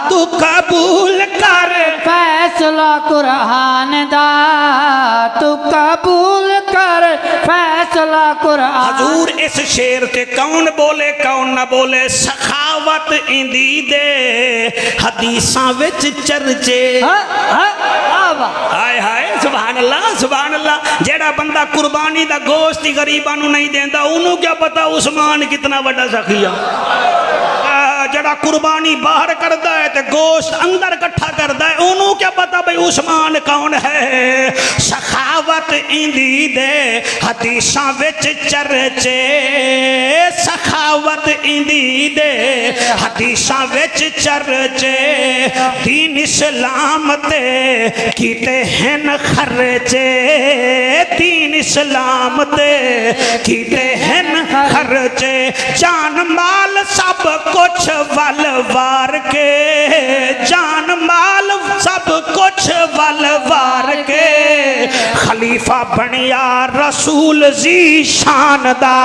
तू कबूल कर फैसला कुरान दा, तू कबूल कर फैसला कुरान। हजूर इस शेर ते कौन बोले कौन ना बोले, सखावत इंदी दे हदीसां विच चर्चे। हाय हाय सुभान अल्लाह सुभान अल्लाह। जेड़ा बंदा कुर्बानी दा गोश्त ही गरीबां नूं नहीं देंदा, उन्हों क्या पता उस्मान कितना बड़ा सखिया। जड़ा कुर्बानी बाहर करता है ते गोश्त अंदर इकट्ठा करता है, उन्हों क्या पता भाई उस्मान कौन है। सखावत इंदी दे हदीसां विच चर्चे, सखावत इंदी दे हदीसां विच चर्चे, दीन इस्लाम ते कीते हैं खर्चे, दीन इस्लाम ते कीते हैं खर्चे, जान माल सब कुछ वल वार के, जान माल सब कुछ वल वार के, खलीफा बनिया रसूल जी शान दा,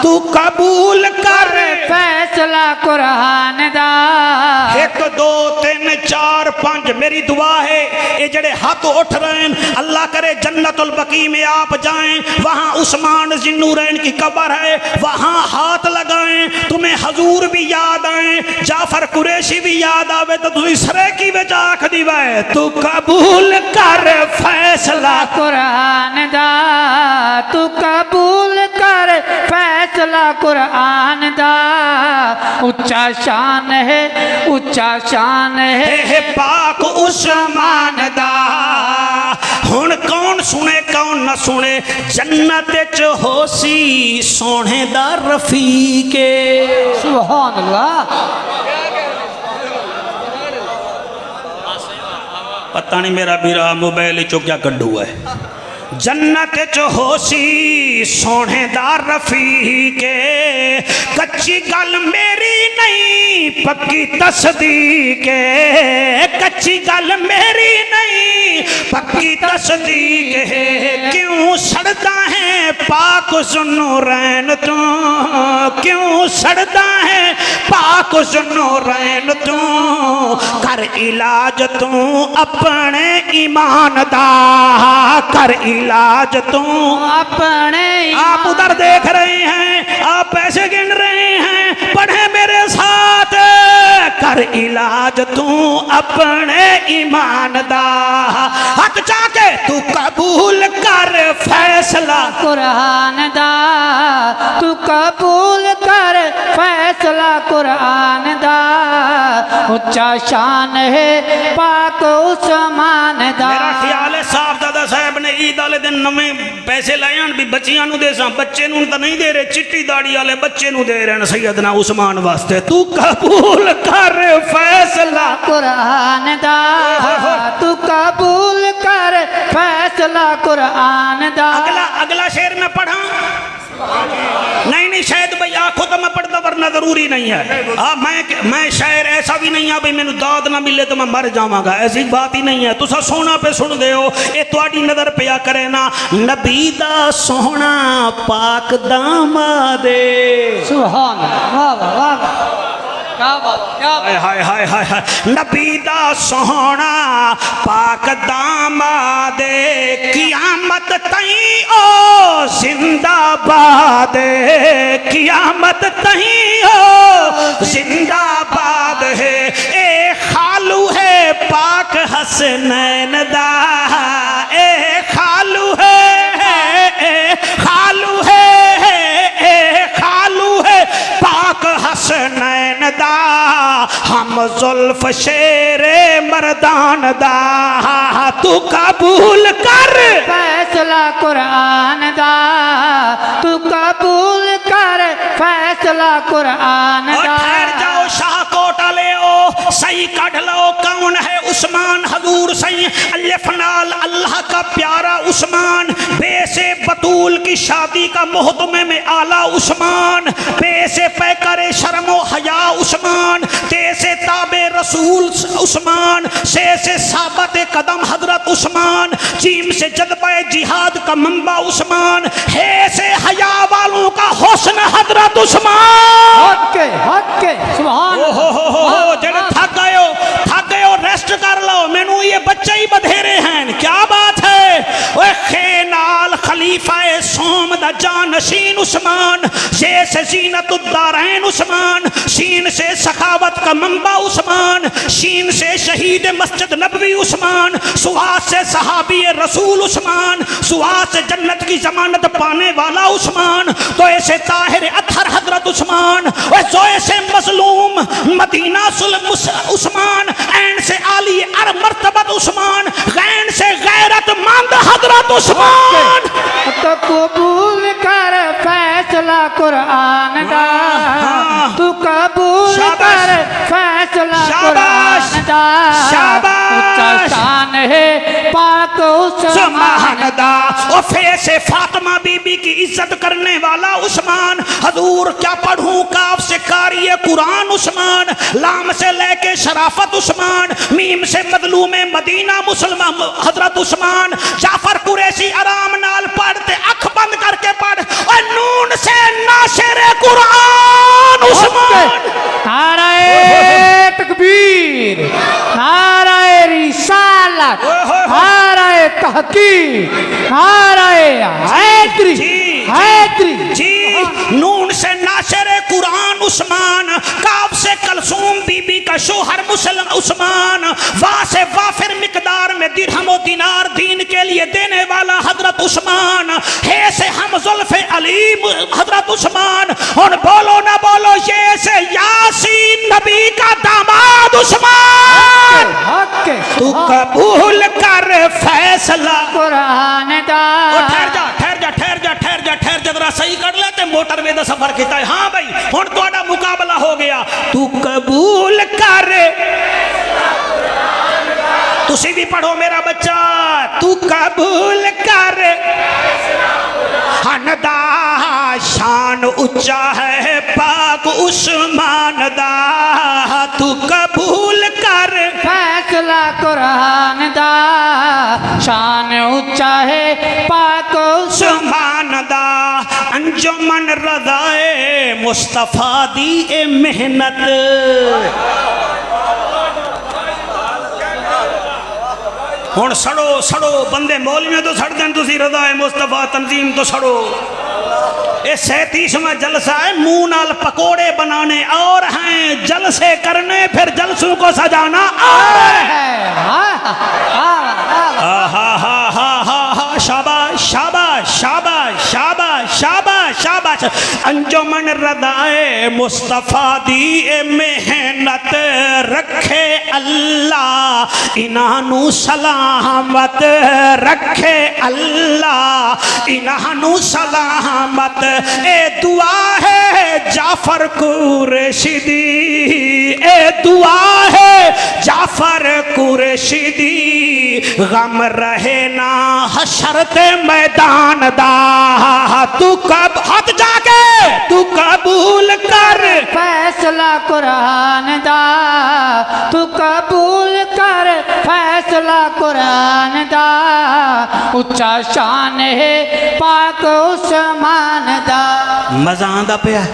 तू कबूल कर फैसला कुरान दा। 1 2 3 4 5 मेरी दुआ है, ये जड़े हाथ उठ रहे हैं अल्लाह करे जन्नतुल बकी में आप जाएं, वहां उस्मान जिन्नूरैन की कब्र है, वहां हाथ लगाएं, तुम्हें हजूर भी याद आए, जाफर कुरैशी भी याद आवे तो तुम सरे की विच आख दीवे, तू कबूल कर फैसला कुरान दा, तू कबूल कर फैसला कुरान दा। उच्चा शान है, उच्चा शान है पाक उस्मान दा। हुण कौन सुने कौन न सुने, जन्नत च होसी सोने दा रफीके। सुभान अल्लाह। पता नहीं मेरा बीरा मोबाइल चो क्या कड्डू है। जन्नत च होसी सोने दा रफीके, कच्ची गल मेरी नहीं पक्की तस्दीक, कच्ची गल मेरी नहीं पक्की तस्दीक है। क्यों सड़ता है पाक ज़ुन्नूरैन तू, क्यों सड़ता है पाक ज़ुन्नूरैन तू, कर इलाज तू अपने ईमान दा, कर इलाज तू अपने। आप उधर देख रहे हैं, आप पैसे गिन रहे हैं, पढ़े मेरे साथ, कर इलाज तू अपने ईमान दा, हक जाके तू कबूल कर फैसला कुरान दा, तू कबूल कर फैसला कुरान दा। उच्चा शान है पाक उस्मान दा। मेरा ख्याल है साहब दादा साहब ने ईद वाले दिन नवे पैसे लाए भी बच्चियां नूं दे सा, बच्चे नूं तो नहीं दे रहे, चिट्टी दाड़ी वाले बच्चे नूं दे रहे सैयदना उस्मान वास्ते, तू कबूल कर फैसला कुरान दा, तू कबूल कर फैसला कुरान दा। अगला अगला शेर मैं पढ़ा, नहीं शायद भाई आखो तो मैं पढ़ता वरना जरूरी नहीं है। मैं शायर ऐसा भी नहीं है भाई मैंने दाद ना मिले तो मैं मर जावांगा, ऐसी बात ही नहीं है। तुसा सोना पे सुन दे हो ये थोड़ी नजर पिया करे ना, नबी दा सोहना पाक दामादे। सुभान अल्लाह, वाह वाह वाह, क्या बात, क्या बात। हाय हाय हाय हाय, नबी दा सोहना पाक दामादे, कियामत तई ओ जिंदाबाद, कियामत तई ओ जिंदाबाद है। ए खालू है पाक हसनैन दा, ए खालू है, ए खालू है, ए खालू है पाक हसनैन दा, हम जुल्फ शेरे मर्दान दा, तू कबूल कर फैसला कुरान दा, तू कबूल कर फैसला कुरान और दा। ठहर जाओ शाह कोटा ले ओ, सही कढ़ लो कौन है उस्मान हजूर सही अल्लाह अल्लाह का प्यारा उस्मान, बेसे बतूल की शादी का मोहतमे में आला उस्मान, बेसे पैकरे शर्मो हया उस्मान, तेसे ताबे रसूल उस्मान, से साबत कदम हजरत उस्मान, जीम से जज्बा जिहाद का मंबा उस्मान, है से हया वालों का हुस्न हजरत उस्मान। हक के सुभान हो जेड़े थक गए हो रेस्ट कर लो, मैनू ये बच्चे ही बधेरे हैं, क्या बात है। ओए खेनाल खलीफा सोम दा जानशीन उस्मान, से जीनतुद्दारैन उस्मान, शीन से सखावत का मंबा उस्मान, शीन से शहीद मस्जिद नबवी उस्मान, सुहास से सहाबी रसूल उस्मान, सुहास से जन्नत की जमानत पाने वाला उस्मान, तो ऐसे ताहिर अत्हर हजरत उस्मान, जो ऐसे मजलूम मदीना सुल्म उस्मान, ऐन से आली अर मर्तबत उस्मान, गैन से गैरतमंद हजरत उस्मान। तो कबूल कर फैसला कुरान दा, तू कबूल कर फैसला कुरान दा, उच्चा शान है पाक उस्मान दा। और फैसे फातिमा बीबी की इज्जत करने वाला उस्मान, हजूर क्या पढ़ूं काफ से कारिए कुरान उस्मान, लाम से लेके शराफत उस्मान, मीम से मजलूमे मदीना मुसलमान हजरत उस्मान, जाफर कुरैशी आराम नाल पढ़ते अख बंद करके पढ़, और नून से नाशरे कुरान उस्मान। नाराए तकबीर, नाराए रिसालत, नाराए तहकीक, नाराए हैदरी हैदरी। जी नून से नाशरे कुरान उस्मान, काफ से कलसूम बीबी का शोहर मुसलम उस्मान, वाह से वाफिर मिकदार में दिरहम और दिनार दीन के लिए देने वाला हजरत उस्मान, हे से हम जुल्फे अली हजरत उस्मान, और बोलो ना बोलो ये से यासीन नबी का दामाद उस्मान। तू कबूल कर फैसला कुरान दा। ठहर जा ठहर जा ठहर जा ठहर जा ठहर जा, जरा सही कर लेते मोटरवे दा सफर किया है। हाँ भाई हुण तुहाडा मुकाबला हो गया, तू कबूल कर, तुसी भी पढ़ो मेरा बच्चा, तू कबूल कर, हनदा शान उच्चा है पाक उस्मान दा, तू कबूल कर फैसला कुरान दा, शान ऊंचा है पाक उस्मान दा। अंजुमन रज़ाए मुस्तफा दी ए मेहनत, हुण सड़ो सड़ो बंदे मौलवियों तो सड़ दें, तुसी रज़ाए मुस्तफा तंजीम तो सड़ो। ये 37वां जलसा है, मुंह नाल पकोड़े बनाने और हैं, जलसे करने फिर जलसों को सजाना और है। शाबाश शाबाश शाबाश शाबाश शाबाश शाबाश। अंजुमन रज़ाए मुस्तफा दी ए मेहनत, रखे अल्लाह इन्हानू सलामत, रखे अल्लाह इन्हानू सलामत। ए दुआ है जाफर कुरैशी दी, ए दुआ है जाफर कुरैशी दी, गम रहे ना हशरते मैदान दा, तू कब हाथ जाके तू कबूल कर। फैसला कुरान दा तू कबूल कर, फैसला कुरान दा उच्चा शान है पाक उस्मान दा। मजा आंदा पिया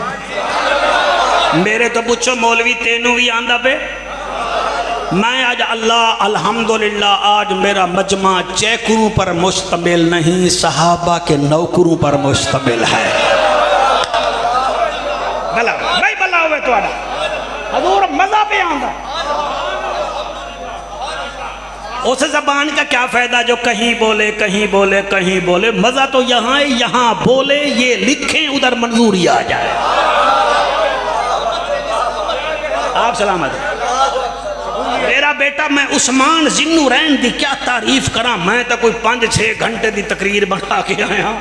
मेरे तो पुछो मौलवी तेनू भी आंदा पे। मैं आज अल्लाह अल्हम्दुलिल्लाह आज मेरा मजमा चैकरों पर मुश्तमिल नहीं, सहाबा के नौकरों पर मुश्तमिल है। भला भाई भला हुए तुहाडा हजूर मजा पे आंदा। उस जबान का क्या फायदा जो कहीं बोले कहीं बोले कहीं बोले। मजा तो यहाँ है, यहाँ बोले ये लिखें उधर मंजूरी आ जाए। आप सलामत। मेरा बेटा मैं उस्मान जिन्नूरैन दी क्या तारीफ करा। मैं तो कोई 5-6 घंटे की तकरीर बना के आया,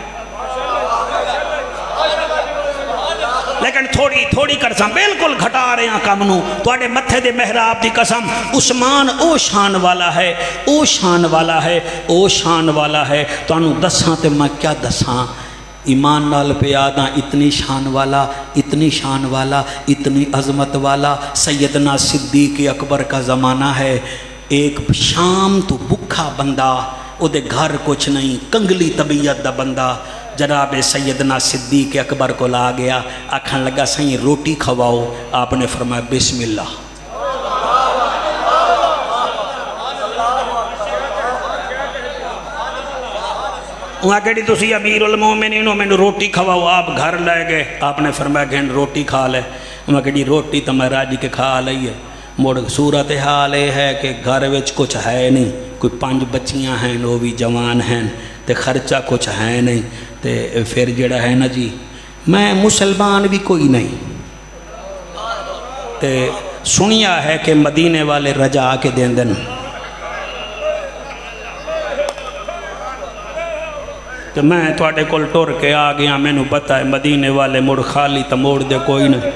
लेकिन थोड़ी थोड़ी करसा बिल्कुल घटा रहे हैं कम नू। तुहाडे मत्थे दे मेहराब दी कसम उस्मान ओ शान वाला है, ओ शान वाला है, ओ शान वाला है। तुहानू दसां ते मैं क्या दसां। ईमान नाल प्यादा इतनी शान वाला, इतनी शान वाला, इतनी अजमत वाला सैयदना सिद्दीक अकबर का ज़माना है। एक शाम तो भुखा बंदा, उहदे घर कुछ नहीं, कंगली तबीयत दा बंदा जनाब सैयदना सिद्दीक अकबर को ला गया। आखन लगा सही रोटी खवाओ। आपने फरमाया बिस्मिल्लाह। वहाँ कही तुसी अमीरुल मोमिनीन हो, मैंने रोटी खवाओ। आप घर ले गए, आपने फरमाया घंट रोटी खा ले। वहाँ कही रोटी तो मैं राजी के खा ली है। मुड़ सूरत हाल यह है कि घर में कुछ है नहीं, कोई 5 बच्चियाँ हैं वो भी जवान हैं, तो खर्चा कुछ है नहीं। तो फिर जड़ा है ना जी मैं मुसलमान भी कोई नहीं। तो सुनिया है कि मदीने वाले रजा के दें दिन, तो मैं थोड़े कोल टुर के आ गया। मैनू पता है मदीने वाले मुड़ खाली तो मोड़ दे कोई नहीं।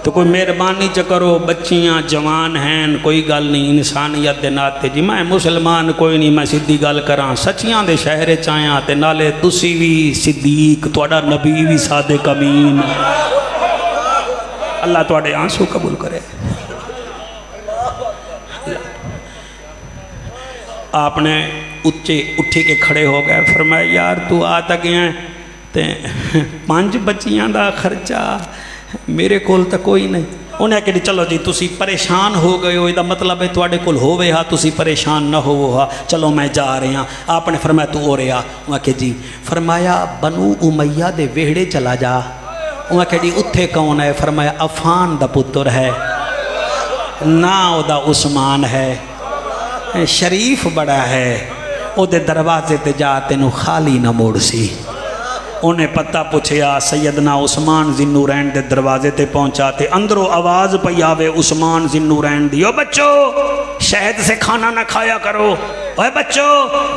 तो कोई मेहरबानी च करो, बच्चियाँ जवान हैं, कोई गल नहीं इंसानियत के नाते जी मैं मुसलमान कोई नहीं। मैं सीधी गल करा सच्चियां दे शहर च आया, ते नाले तुसी भी सिद्दीक, तुहाडा नबी भी सादिक अमीन। अल्लाह तुहाडे आंसू कबूल करे। आपने उच्चे उठी के खड़े हो गए, फरमाया यार तू आ तक गया ते 5 बच्चियां दा खर्चा मेरे कोल तो कोई नहीं। उन्हें कही चलो जी तुसी परेशान हो गए हो, इसका मतलब है तुहाडे कोल होवे हा, तुसी परेशान ना होवो हा, चलो मैं जा रहे हाँ। आपने फरमाया तू हो रहा। वहाँ के जी फरमाया बनू उमैया दे वेहड़े चला जा। वहाँ कही उत्थे कौन है? फरमाया अफान दा पुत्र है, ना ओदा उस्मान है, शरीफ बड़ा है, ओदे दरवाजे ते जा तेनू खाली ना मोड़ सी। उन्हें पता पुछया, सैयदना उस्मान जिन्नूरैन दे दरवाजे ते पहुंचा ते अंदरों आवाज़ पई आवे उस्मान जिन्नूरैन दी, ओ बच्चो शहद से खाना ना खाया करो, ओए बच्चो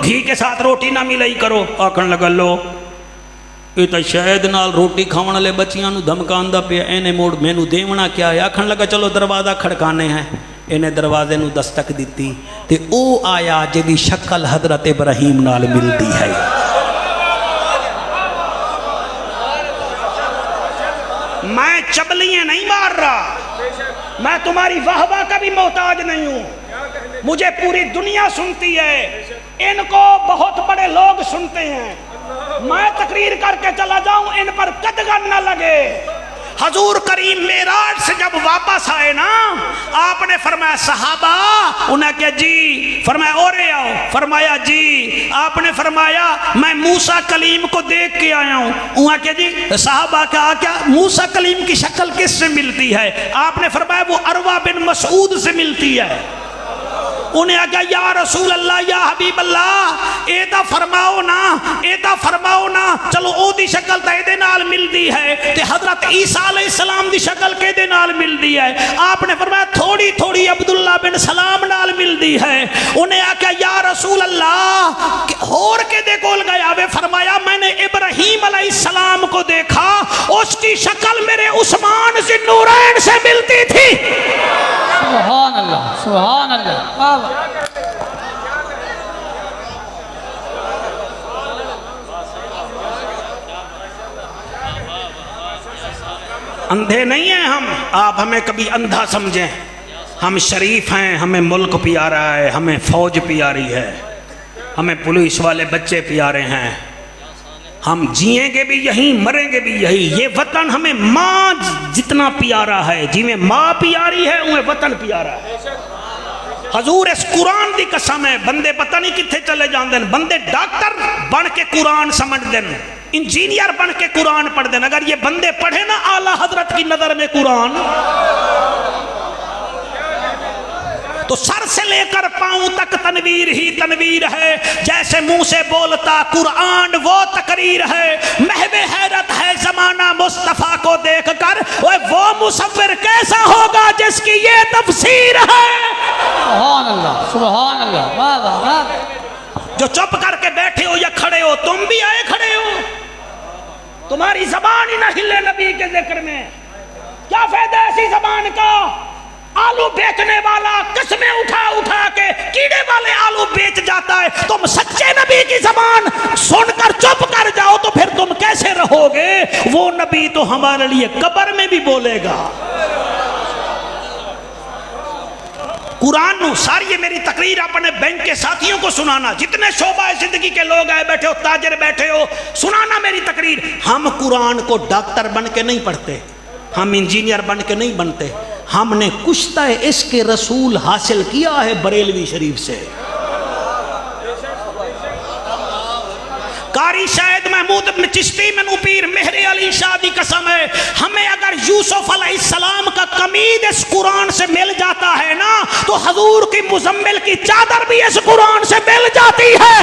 घी के साथ रोटी ना मिलाई करो। आखन लगा लो ये तो शहद नाल रोटी खाने वाले बच्चियां नू धमकांदा पिया, इन्हें मोड़ मैनू देवना क्या है। आखन लगा चलो दरवाज़ा खड़काने हैं। इन्हें दरवाजे नू दस्तक दी ते ओ आया जिहदी शक्ल हजरत इब्राहीम नाल मिलती है। मैं चबलियाँ नहीं मार रहा, मैं तुम्हारी वाहवा का भी मोहताज नहीं हूँ, मुझे पूरी दुनिया सुनती है, इनको बहुत बड़े लोग सुनते हैं। मैं तकरीर करके चला जाऊं इन पर कदगन न लगे। हजूर करीम मेराज से जब वापस आए ना, आपने फरमाया सहाबा, उन्हें क्या जी, फरमाया ओरे आओ, फरमाया जी, आपने फरमाया मैं मूसा कलीम को देख के आया हूँ। उन्हें क्या जी, सहाबा कहा क्या मूसा कलीम की शक्ल किससे मिलती है? आपने फरमाया वो अरवा बिन मसूद से मिलती है। उन्हें आख्या या रसूल अल्लाह या हबीब अल्लाह एदा फरमाओ ना, एदा फरमाओ ना, चलो ओदी शक्ल तो एदे नाल मिलती है ते हजरत ईसा अलैहिस्सलाम दी शक्ल केदे नाल मिलती है? आपने फरमाया थोड़ी थोड़ी अब्दुल्ला बिन सलाम नाल मिलती है। उन्हें आख्या या रसूल अल्लाह होर केदे कोल गया वे? फरमाया मैंने इब्राहीम अलैहिस्सलाम को देखा, उसकी शक्ल मेरे उस्मान ज़िन्नूरैन से मिलती थी। सुभान अल्लाह, सुभान अल्लाह। अंधे नहीं हैं हम, आप हमें कभी अंधा समझें। हम शरीफ हैं, हमें मुल्क प्यारा है, हमें फौज प्यारी है, हमें पुलिस वाले बच्चे प्यारे हैं। हम जिएंगे भी यहीं, मरेंगे भी यही। ये वतन हमें माँ जितना प्यारा है, जिमें माँ प्यारी है उन्हें वतन प्यारा है। हजूर इस कुरान दी कसम है, बंदे पता नहीं कितने चले जाते हैं। बंदे डॉक्टर बन के कुरान समझ देन, इंजीनियर बन के कुरान पढ़ देन। अगर ये बंदे पढ़े ना आला हजरत की नजर में कुरान, तो सर से लेकर पांव तक तनवीर ही तनवीर है। जैसे मुंह से बोलता कुरान वो तकरीर है। महवे हैरत है जमाना मुस्तफा को देखकर, वो मुसव्विर कैसा होगा जिसकी ये तफसीर है। सुभान अल्लाह, सुभान अल्लाह, वाह वाह वाह। जो चुप करके बैठे हो या खड़े हो, तुम भी आए खड़े हो, तुम्हारी जबान ही ना हिले नबी के जिक्र में। क्या फायदा ऐसी जबान का? आलू बेचने वाला किस्में उठा उठा के कीड़े वाले आलू बेच जाता है। तुम सच्चे नबी की जबान सुनकर चुप कर जाओ तो फिर तुम कैसे रहोगे? वो नबी तो हमारे लिए कब्र में भी बोलेगा। कुरान नु सारी ये मेरी तकरीर अपने बैंक के साथियों को सुनाना, जितने शोबा जिंदगी के लोग आए बैठे हो, ताजर बैठे हो, सुनाना मेरी तकरीर। हम कुरान को डॉक्टर बन के नहीं पढ़ते, हम इंजीनियर बन के नहीं बनते। हमने कुश्ता इसके रसूल हासिल किया है बरेलवी शरीफ से। कारी शायद महमूद इब्न चिश्ती में पीर मेहरे अली शाह की कसम है, हमें अगर यूसुफ अलैहिस्सलाम का कमीज इस कुरान से मिल जाता है ना, तो हजूर की मुजम्मिल की चादर भी इस कुरान से मिल जाती है।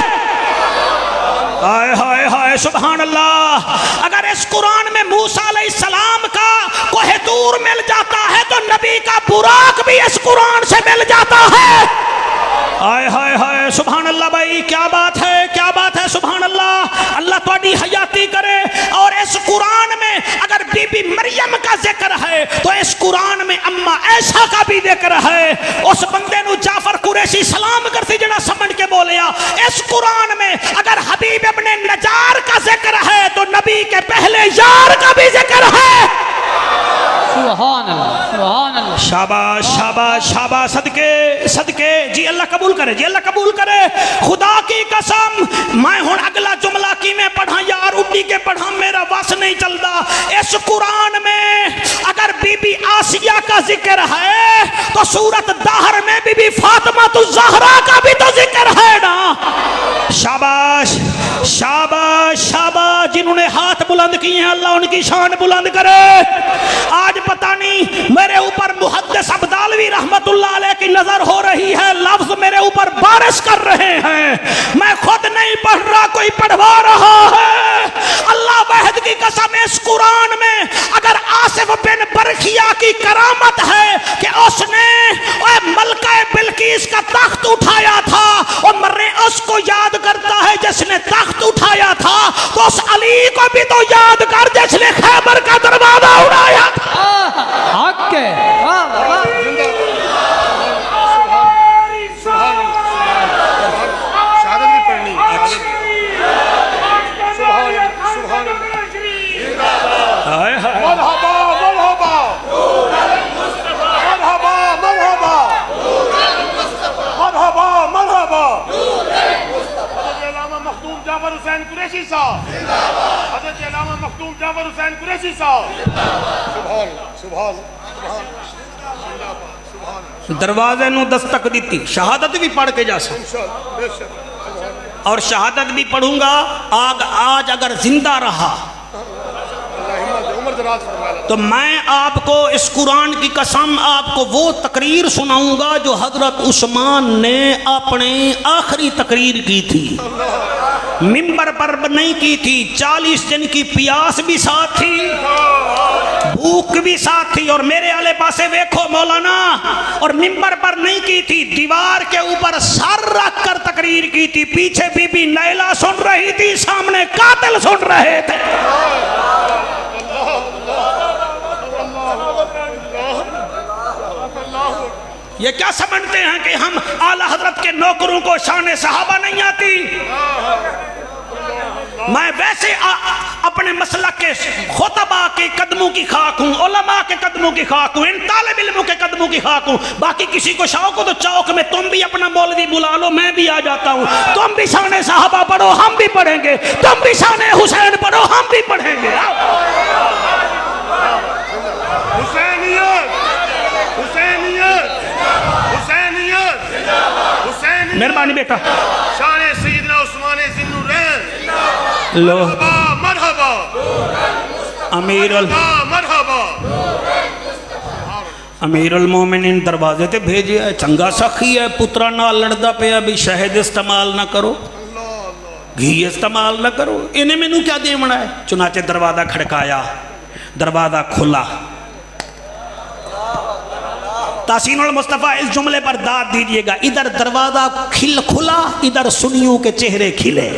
हाय हाय हाय सुभान अल्लाह। अगर इस कुरान में मूसा अलैहिस्सलाम का कोहे तूर मिल जाता है तो नबी का बुराक भी इस कुरान से मिल जाता है। हाय हाय हाय सुभान अल्लाह। भाई क्या बात है, क्या बात है, सुभान अल्लाह। अल्लाह तुम्हारी हयाती करे। और इस कुरान में अगर बीबी मरियम का जिक्र है तो इस कुरान में अम्मा ऐशा का भी जिक्र है। उस बंदे नु जाफर कुरैशी सलाम करती जना समझ के बोलिया। इस कुरान में अगर हबीब इब्ने नजार का जिक्र है तो नबी के पहले यार का भी जिक्र है। सुभान अल्लाह, सुभान अल्लाह। शाबाश शाबाश शाबाश, सदके सदके। जी अल्लाह कबूल करे, जी अल्लाह कबूल करे। खुदा की कसम मैं हुण अगला जुमला की मैं पढ़ा यार, उड्डी के पढ़ा, मेरा बस नहीं चलता। इस कुरान में अगर बीबी आसिया का जिक्र है तो सूरत दाहर में बीबी फातिमा तो ज़हरा का भी तो जिक्र है ना। शाबाश शाबाश शाबाश। जिन्होंने हाथ बुलंद किए हैं अल्लाह उनकी शान बुलंद करे। आज पता नहीं मेरे ऊपर मुहद्दिस अब्दालवी रहमतुल्लाह अलैह की नजर हो रही है, लफ्ज मेरे ऊपर बारिश कर रहे हैं। मैं खुद नहीं पढ़ रहा, कोई पढ़वा रहा है। अल्लाह वहद की कसम, इस कुरान में अगर आसिफ बिन बरखिया की करामत है कि उसने मलका बिल्किस का तख्त उठाया था और मर्रे उसको याद करता है जिसने तख्त उठाया था, तो उस अली को भी तो याद कर जिसने खैबर का दरवाजा उड़ाया था। हक है, वाह वाह। शहादत भी पढ़नी। हाय हाय मरहबा मरहबा मरहबा मरहबा मरहबा मरहबा। हज़रत अल्लामा मखदूम जाफर हुसैन कुरैशी साहब जिंदाबाद। हज़रत अल्लामा मखदूम जाफर हुसैन कुरैशी साहब सुभान सुभान सुभान। दरवाजे नु दस्तक दी, शहादत भी पढ़ के जा सकते और शहादत भी पढ़ूंगा। आज अगर जिंदा रहा तो मैं आपको इस कुरान की कसम आपको वो तकरीर सुनाऊंगा जो हजरत उस्मान ने अपने आखिरी तकरीर की थी। मिंबर पर नहीं की थी, 40 दिन की प्यास भी साथ थी, भूख भी साथ थी। और मेरे आले पासे देखो मौलाना, और मिंबर पर नहीं की थी, दीवार के ऊपर सर रख कर तकरीर की थी। पीछे बीबी नैला सुन रही थी, सामने कातिल सुन रहे थे। ये क्या समझते हैं कि हम आला हजरत के नौकरों को शान सहाबा नहीं आती? मैं वैसे अपने मसलक के खुतबा के कदमों की खाक हूँ, उलमा के कदमों की खाक हूँ, इन तालिब इल्मों के कदमों की खाक हूँ। बाकी किसी को शौक हो तो चौक में तुम भी अपना मौलवी बुला लो, मैं भी आ जाता हूँ। तुम भी शाने साहबा पढ़ो, हम भी पढ़ेंगे। तुम भी शाने हुसैन पढ़ो, हम भी पढ़ेंगे। हुसैनियत, हुसैनियत, हुसैनियत, हुसैनियत। मेहरबानी बेटा। शान सैयदना उस्मान ज़िन्नुरैन। लो मरहबा अमीरुल मरहबा। अमीरुल मोमिनीन दरवाजे ते भेजे है, चंगा सखी है, पुत्रा नाल लड़दा पिया भी शहद इस्तेमाल ना करो, घी इस्तेमाल ना करो, इन्हें मैनू क्या देवना है। चुनाचे दरवाजा खड़काया, दरवाजा खुला। तासीनुल मुस्तफ़ा इस जुमले पर दाद दीजिएगा, इधर दरवाजा खुला, इधर सुन्नियों के चेहरे खिले।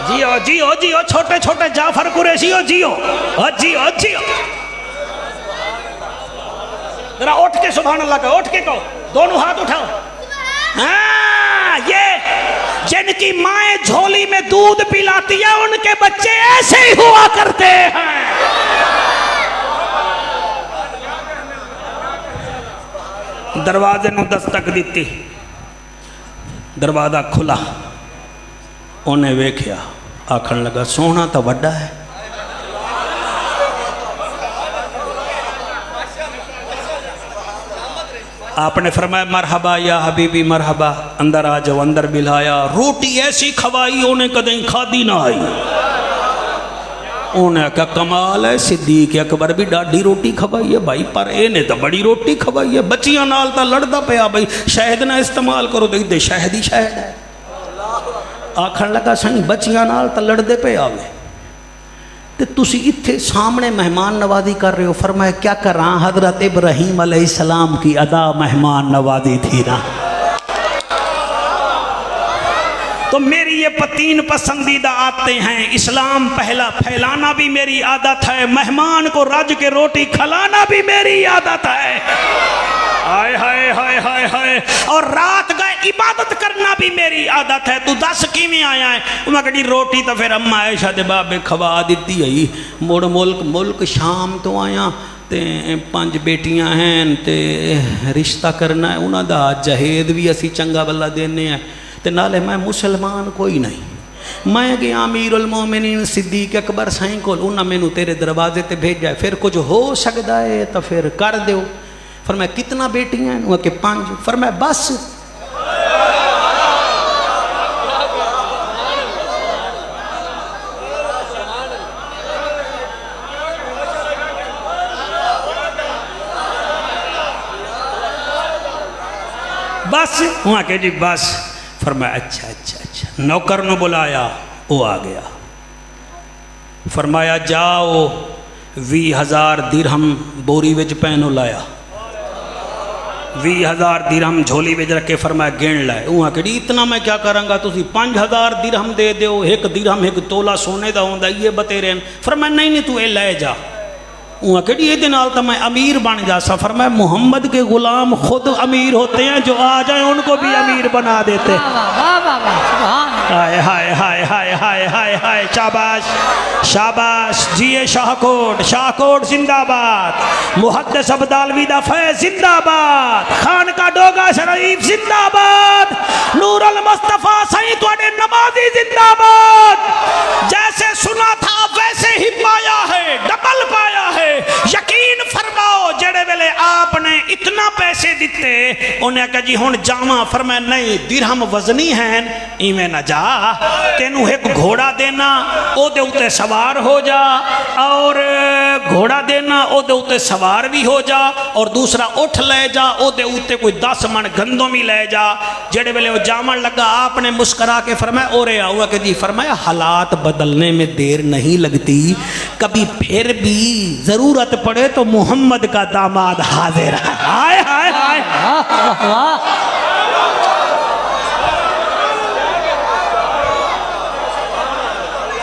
जियो जियो जियो छोटे छोटे जाफर कुरैशियो जियो, जियो जियो। जरा उठ के सुभान अल्लाह का, उठ के कहो, दोनों हाथ उठाओ। हाँ, ये जिनकी माएं झोली में दूध पिलाती है उनके बच्चे ऐसे ही हुआ करते हैं। दरवाजे ਨੂੰ दस्तक दी, दरवाजा खुला, उन्हें वेख्या, आखन लगा सोना तो वड्डा है। आपने फरमाया मरहबा या हबीबी मरहबा, अंदर आ जाओ। अंदर बिलाया, रोटी ऐसी खवाई उन्हें कदें खादी ना आई। उन्हें क्या कमाल है, सिद्दीक अकबर भी डाढ़ी रोटी खवाई है भाई, पर इन्हें तो बड़ी रोटी खवाई है। बच्चियां नाल तो लड़दा पिया भाई, शहद ना इस्तेमाल करो, दे शहद ही शहद है। आखन लगा सही बच्चियां नाल तो लड़दे पे आवे ते तुसी इत्थे सामने मेहमान नवाजी कर रहे हो। फरमाया क्या करा, हजरत इब्राहीम अलैहिस्सलाम की अदा मेहमान नवाजी थी ना। तो मेरी ये 3 पसंदीदा आदतें हैं। इस्लाम पहला फैलाना भी मेरी आदत है, मेहमान को रज के रोटी खिलाना भी मेरी आदत है। हाय हाय हाय हाय हाय। और रात गए इबादत करना भी मेरी आदत है। तू दस किवें आया है? मैं कही रोटी तो फिर अम्मा आयशा दे बाबे खवा दी है। मुड़ मुल्क शाम तो आया ते 5 बेटियां हैं ते रिश्ता करना है उन्हों का, जहेद भी असी चंगा बल्ला देने हैं ते नाले मैं मुसलमान कोई नहीं। मैं गया अमीरुल मोमिनीन सिद्दीक अकबर साईं को, उन्हें मैनू तेरे दरवाजे ते भेजा, फिर कुछ हो सकता है तो फिर कर दो। फिर मैं कितना बेटियां हैं? कि 5। फिर मैं बस बस वहाँ के जी बस। फरमाया अच्छा अच्छा अच्छा। नौकर ने बुलाया, वो आ गया। फरमाया जाओ 20,000 दिरहम बोरी विच पैनों लाया, 20,000 दिरहम झोली विच रखे। फरमाया गिन लाए। वहाँ के जी इतना मैं क्या करांगा, तुसी 5,000 दिरहम दे दो, 1 दिरहम 1 तोला सोने का होंदा, ये बतेरे। फरमाया नहीं नहीं तू ये ले जा। वहाँ कड़ी ये तो मैं अमीर बन जा सा। फरमाया मोहम्मद के गुलाम खुद अमीर होते हैं, जो आ जाए उनको भी अमीर बना देते। हाय हाय हाय हाय हाय हाय हाय। शाबाश शाबाश। जिए शाहकोट, शाहकोट जिंदाबाद। मुहद्दिस अब्दालवी दा फैज़ जिंदाबाद। खान का डोगा शरीफ जिंदाबाद। नूरुल मुस्तफा सही तुहाडे नमाजी जिंदाबाद। जैसे सुना था वैसे ही पाया है, डबल पाया है। यकीन फरमाओ जेड़े वेले आपने इतना पैसे दिते, उन्हें कहा जी हुण जावा। फरमाया नहीं, दिरहम वजनी हैं, इवें ना जा। तेनू एक घोड़ा देना, ओदे उत्ते सवार हो जा, और घोड़ा देना ओदे उत्ते सवार भी हो जा, और दूसरा उठ ले जा, ओदे उत्ते कोई 10 मन गंदों भी ले जा। जेड़े वेले वो जामन लगा, आपने मुस्करा के फरमाया ओरे आओ के जी। फरमाया हालात बदलने में देर नहीं लगती, कभी फिर भी जरूरत पड़े तो मोहम्मद का दामाद हाजिर है। हाय हाय हाय।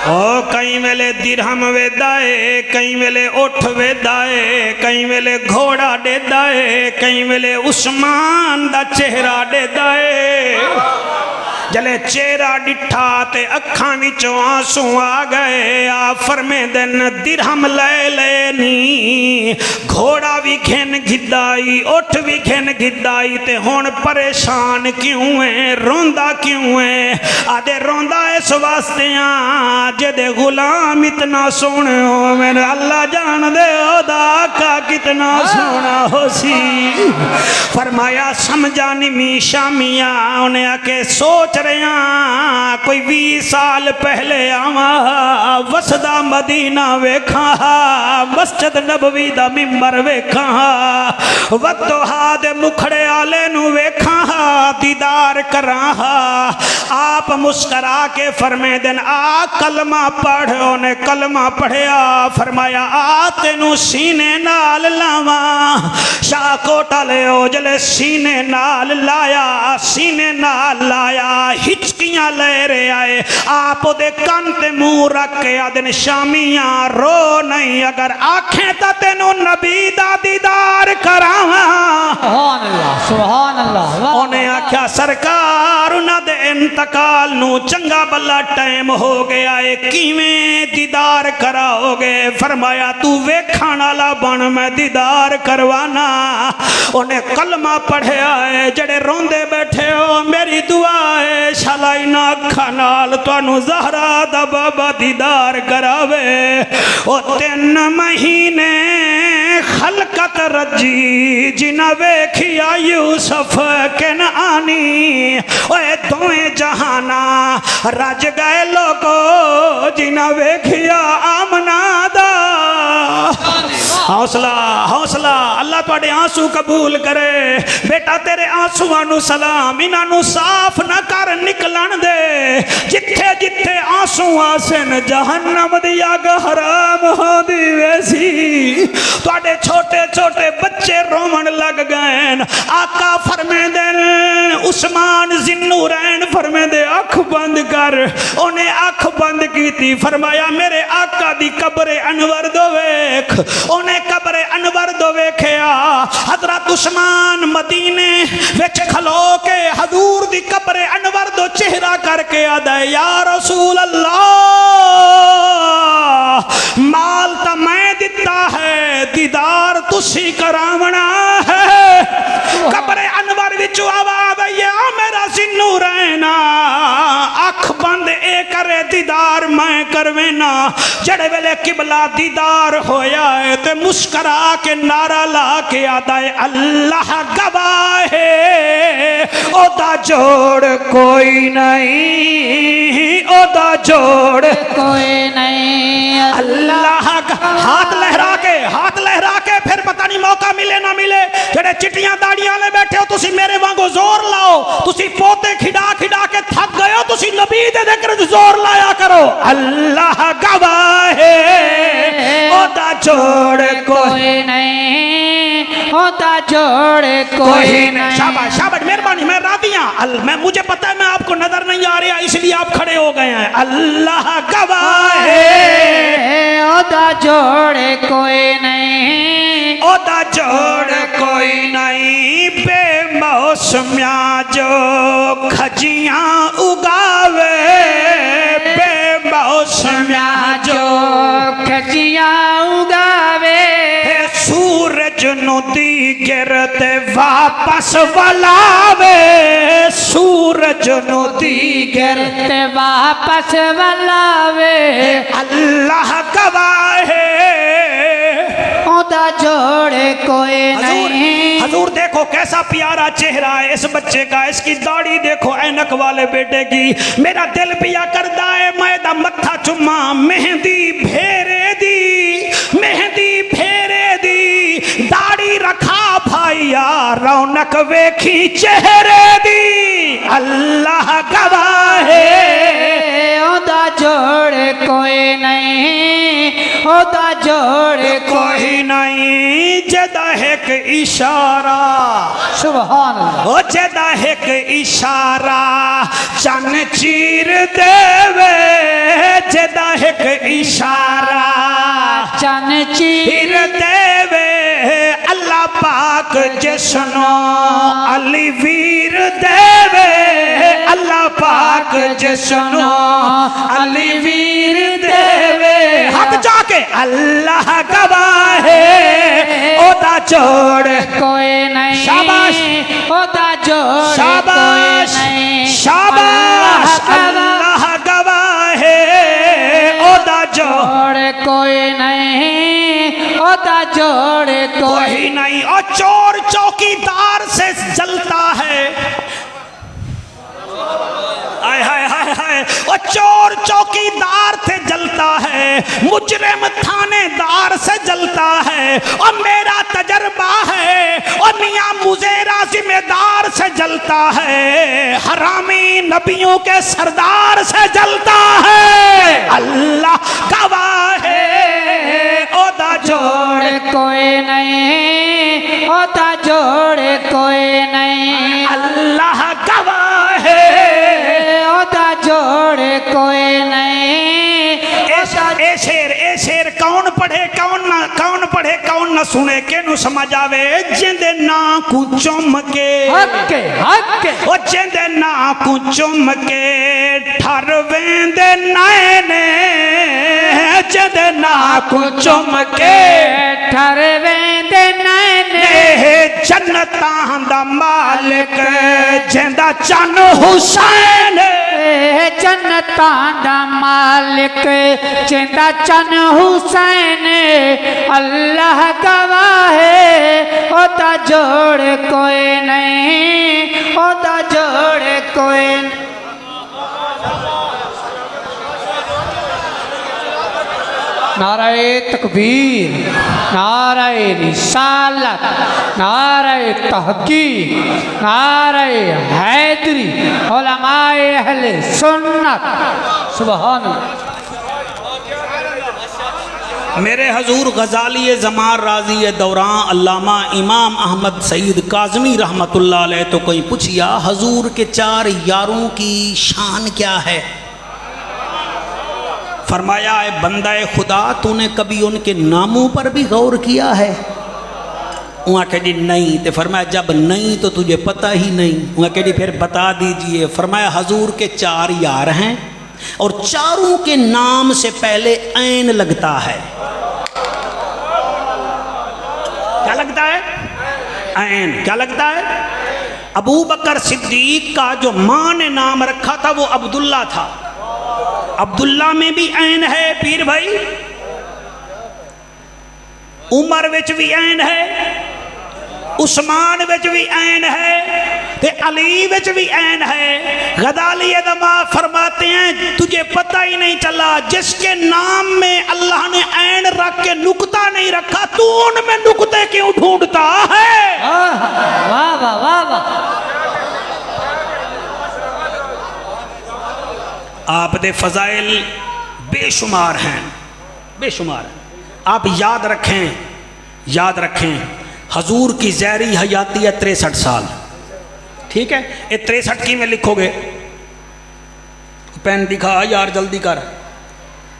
ओ कई वेले दिरहम वेदा है, कई वेले उठ वेदा है, कई वेले घोड़ा डेदा है, कई वेले उस्मान दा चेहरा डेदा है। जले चेहरा डिठा ते अखां विचों आंसू आ गए। आ फरमे दिन दिरहम ले लेनी, घोड़ा भी घिन गिदाई, उठ भी घिन गिदाई, ते हुण परेशान क्यों है, रोंदा क्यों है? आदे रोंदा इस वास्ते जेदे गुलाम इतना सोने हो, मेरे अल्लाह जान दे ओदा आका कितना सोना हो सी। फरमाया समझा निमी शामिया, उन्हें आके सोच रहे कोई 20 साल पहले आवा वसदा मदीना वेखा, मस्जिद नबवी दा मिंबर वेखा, वदोहा दे मुखड़े आले नु वेखा, दीदार करा। आप मुस्करा के फरमे दिन आ कलमा पढ़। उन्हें कलमा पढ़िया, फरमाया आ तेनू सीने नाल लावा। शाहकोटा ले जले सीने नाल लाया, सीने नाल लाया, हिचकियां ले रहे आए। आप दे कान ते मुंह रख के आदन शामिया रो नहीं, अगर आंखें तो तेनू नबी दा दीदार करावा। सुभान अल्लाह, सुभान अल्लाह। उन्हें आख्या सरकार उन्हां दे इंतकाल नू चंगा भला टाइम हो गया है, किवें दीदार कराओगे? फरमाया तू वेखण वाला बन, मैं दीदार करवाना। उन्हें कलमा पढ़िया है, जड़े रोंदे बैठे हो मेरी दुआ है शालाई ना अखा नाल तुहानू ज़हरा दा बाबा दीदार करावे। ओ 3 महीने खलकत रजी जिना वेखिया यूसुफ कनानी, ओए दोवें जहाना रज गए लोगो जिना वेखिया आमना दा। हौसला हौसला, अल्लाह तुहाडे आंसू कबूल करे। बेटा तेरे आंसुआं नू सलाम, इन्हां नू साफ न कर निकलन दे। जिथे जिथे आंसू आसन जहन्नम दी अग हराम होंदी वैसी। तुहाडे छोटे छोटे बच्चे रोवन लग गए। आका फरमेंदे उस्मान जिन्नूरैन फरमेंदे अख बंद कर। उन्हें अख बंद की, फरमाया मेरे आका दी कब्र अनवर दो वेख। उन्हें कब्र अनवर दो वेखिया। हजरत उस्मान मदीने विच खलो के हजूर दी कब्र अनवर दो चेहरा करके आदा या रसूल अल्लाह, माल तो मैं दिता है, दीदार तुसी करावना है। कब्र अनवर विच आवाज आई मेरा जिन्नू रहना, अख बंद ए करे दीदार मैं करवेना। जड़े वेले किबला दीदार होया है ते मुस्करा के नारा ला के आदा है अल्लाह गवाह है, ओदा जोड़ कोई नहीं, ओदा जोड़ कोई नहीं। अल्लाह हाथ लहरा के फिर पता नहीं मौका मिले ना मिले। जेड़े चिट्टियां दाड़ियां ले बैठे हो तुसी मेरे वांगू जोर लाओ। तुसी पोते खिडा खिडा के थक गए हो, तुसी नबी दे जिक्र जोर लाया करो। अल्लाह गवाह है, ओदा जोड़ कोई नहीं, ओदा जोड़ कोई नहीं। शाबाश शाबाश, मेहरबानी, मैं रादियां मैं मुझे पता है मैं आपको नजर नहीं आ रहा इसलिए आप खड़े हो गए हैं। अल्लाह गवाह है, ओदा जोड़ कोई नहीं, ओदा जोड़ कोई नहीं। बेमौसमिया जो खजियां उगावे, बेमौसमिया जो खजियां उगावे, सूरज नदी गिरते वापस वलावे, सूरज नदी गिरते वापस वलावे। अल्लाह गवाह है, ओदा जोड़ कोई नहीं। हजूर देखो कैसा प्यारा चेहरा है इस बच्चे का, इसकी दाढ़ी देखो ऐनक वाले बेटे की। मेरा दिल पिया करदा है मैं दा मत्था चुम्मा, मेहंदी फेरे दी, मेहंदी फेरे दी, दाढ़ी रखा भाईया रौनक वेखी चेहरे दी। अल्लाह गवाह है, ओदा जोड़ कोई नहीं, ओदा जोड़ कोई नहीं। जदा एक इशारा, सुभान अल्लाह, ओ जदा एक इशारा चन चीर देवे, जदा एक इशारा चन चीर देवे। अल्लाह पाक जिसनो अली वीर देवे, अल्लाह पाक जिसनो अली वीर देवे हाथ जाके अल्लाह गवाहे ओदा जोड़ कोई नहीं शाबाश। ओदा जोड़ शाबाश कोई नहीं। शाबाश अल्लाह गवाहे ओदा जोड़ कोई नहीं ओदा जोड़ कोई कोई नहीं। और चोर चौकीदार से जलता है हाय हाय हाय हाय। और चोर चौकीदार से जलता है मुजरिम थानेदार से जलता है और मेरा तजर्बा है और मियां मुजेरा जिम्मेदार से जलता है हरामी नबियों के सरदार से जलता है अल्लाह गवाह है ओदा जोड़ कोई नहीं ओदा जोड़ कोई नहीं अल्लाह गवाह है ओदा जोड़ कोई नहीं ए शेर कौन पढ़े कौन ना सुने के नु समझ आवे जिंदे ना कु चुम के हक हक ओ जिंदे ना कु चुम के ठर वेंदे नैने जिंदे ना कु चुम के ठर वेंदे नैने जन्नतां दा मालिक जिंदा चन हुसैन जन्नतां दा मालिक जिंदा चन हुसैन अल्लाह गवाह है ओदा जोड़ कोई नहीं ओदा जोड़ कोई नहीं। नाराए तकबीर नाराए रिसालत नाराए तहकीक नाराए हैदरी उलमाए अहले सुन्नत सुभान अल्लाह। मेरे हजूर गजाली ज़मार राजी दौरान अल्लामा इमाम अहमद सईद काज़मी रहमतुल्लाह अलैह तो कोई पूछिया हजूर के 4 यारों की शान क्या है। फरमाया है बंदा खुदा तूने कभी उनके नामों पर भी गौर किया है। वहाँ कही नहीं, तो फरमाया जब नहीं तो तुझे पता ही नहीं। वहाँ कही फिर बता दीजिए। फरमाया हजूर के 4 यार हैं और चारों के नाम से पहले ऐन लगता है। क्या लगता है? ऐन। क्या लगता है? अबू बकर सिद्दीक का जो माँ ने नाम रखा था वो अब्दुल्ला था। अब्दुल्ला में भी ऐन है पीर भाई, उमर विच भी ऐन है, उस्मान विच भी ऐन है, ते अली विच भी ऐन है। गजाली दमा फरमाते हैं तुझे पता ही नहीं चला जिसके नाम में अल्लाह ने ऐन रख के नुक्ता नहीं रखा, तू उनमें नुक्ते क्यों ढूंढता है? वाह वाह वाह वाह। आप दे फजाइल बेशुमार हैं, बेशुमार हैं। आप याद रखें हजूर की ज़हरी हयाती है 63 साल। ठीक है, ये 63 की में लिखोगे, पेन दिखा यार जल्दी कर।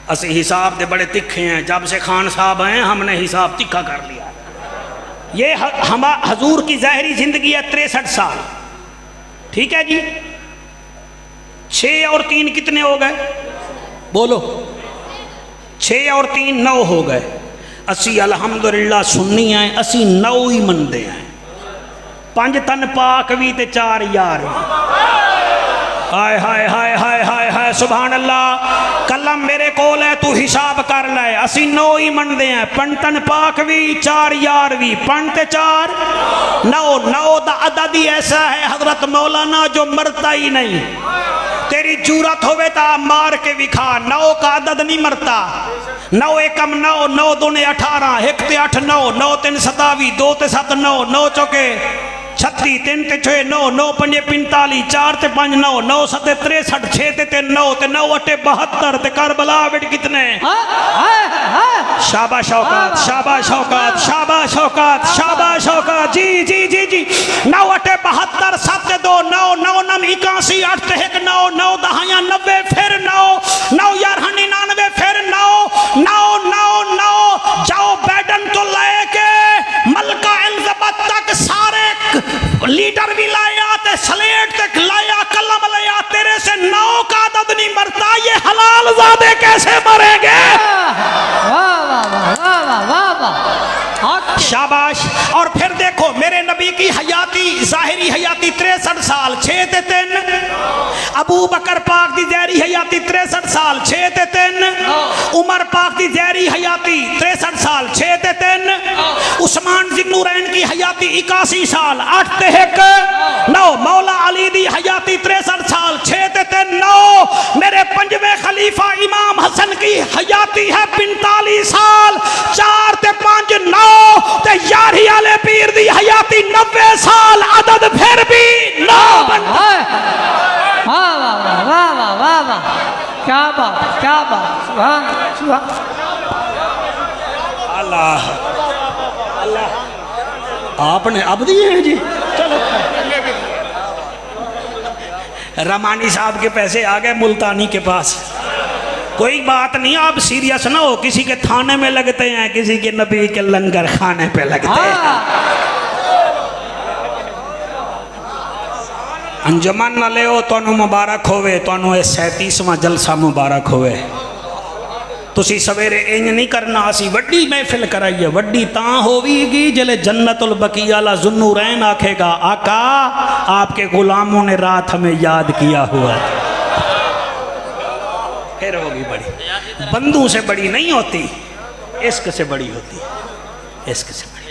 असी हिसाब दे बड़े तिखे हैं, जब से खान साहब हैं हमने हिसाब तिखा कर लिया। ये हम हजूर की ज़ाहरी जिंदगी है 63 साल। ठीक है जी, 6 और 3 कितने हो गए? बोलो। 6 और 3 9 हो गए। असी अल्हम्दुलिल्लाह सुन्नी हैं, असी 9 ही मनते हैं। 5 तन पाक भी ते 4 यार भी। हाय हाय हाय हाय हाय हाय सुभान अल्लाह। कलम मेरे कोल है, तू हिसाब कर ले। असी 9 ही मनते हैं, 5 तन पाक भी 4 यार भी। 5 ते 4 9। 9 दा अदद ही ऐसा है हजरत मौलाना जो मरता ही नहीं। तेरी जूरत होवे ता मार के विखा, 9 का अदद नहीं मरता। 9 एकम 9, 9 दूने 18, 1 ते 8 9, 9 3 27, 2 ते 7 9, 9 चौके 36, 3 ते 6 9, 9 पंजे 45, 4 ते 5 9, 9 7 63, 6 ते 3 9, ते 9 8 72, ते करबला बेट कितने? शाबाश औकात, शाबाश औकात, शाबाश औकात, शाबाश औकात। जी जी जी जी। 9 8 72, 7 2 9, 9 9 81, 8 ते 1 9, 9 10 90, फिर 9 9 11 99, फिर 9 9 9 9। जाओ बैडन तो लेके मलका एलिजाबेथ तक सारे लीडर भी लाया, ते स्लेट तक लाया, कलम लाया, से मरेंगे। वाह वाह वाह वाह वाह वाह वाह। हक। शाबाश। और फिर देखो मेरे नबी की हयाती, जाहिरी हयाती 63 साल 6 ते 3। अबू बकर पाक दी ज़हरी हयाती 63 साल 6 ते 3। उमर पाक दी ज़हरी हयाती 63 साल 6 ते 3। उस्मान ज़िन्नूरैन की हयाती 81 साल 8 ते 1 9। मौला अली दी हयाती 63 साल 6 ते 3 9। मेरे पंजवें खलीफा इमाम हसन की हयाती है 45 साल 4 ते 5 9। ते यारी आले पीर दी हयाती 90 साल अदद फिर भी 9 बनता। वाह वाह वाह वाह वाह वाह वाह। क्या बात क्या बात। सुभान सुभान। अल्लाह अल्लाह। आपने अब दिए हैं जी। चलो रमानी साहब के पैसे आ गए मुल्तानी के पास। कोई बात नहीं, आप सीरियस ना हो। किसी के थाने में लगते हैं, किसी के नबी के लंगर खाने पे लगते हैं। अंजमन न लियो तुहानू मुबारक होवे, तुहानू 37वां जलसा मुबारक होवे। तुसी सवेरे इंज नहीं करना, असी वड्डी महफिल कराई है। वड्डी तां होवीगी जले जन्नतुल बकी वाला ज़ुन्नूरैन आखेगा आका आपके गुलामों ने रात हमें याद किया हुआ है। फिर होगी बड़ी। बंदू से बड़ी नहीं होती, इश्क से बड़ी होती है। इश्क से बड़ी।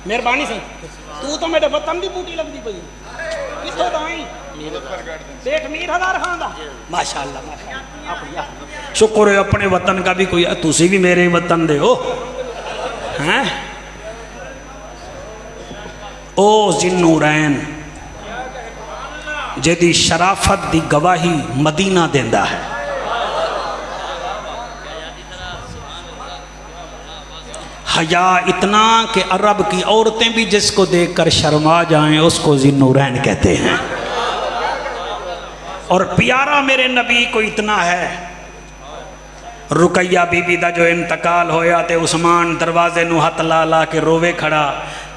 मेहरबानी से तू तो मेरे वतन की बूटी लगती पई। कित्थों दा आई? शेख मीर हज़ार खान दा। माशाअल्लाह माशाअल्लाह। शुक्र है अपने वतन का भी कोई। तुसी भी मेरे वतन दे हो हैं। ओ ज़िन्नूरैन जिहदी शराफत दी गवाही मदीना देंदा है। हया इतना कि अरब की औरतें भी जिसको देखकर शर्मा जाएं उसको ज़िन्नूरैन कहते हैं। और प्यारा मेरे नबी को इतना है। रुकैया बीबी दा जो इंतकाल होया ते उस्मान दरवाजे नू हथ ला ला के रोवे खड़ा।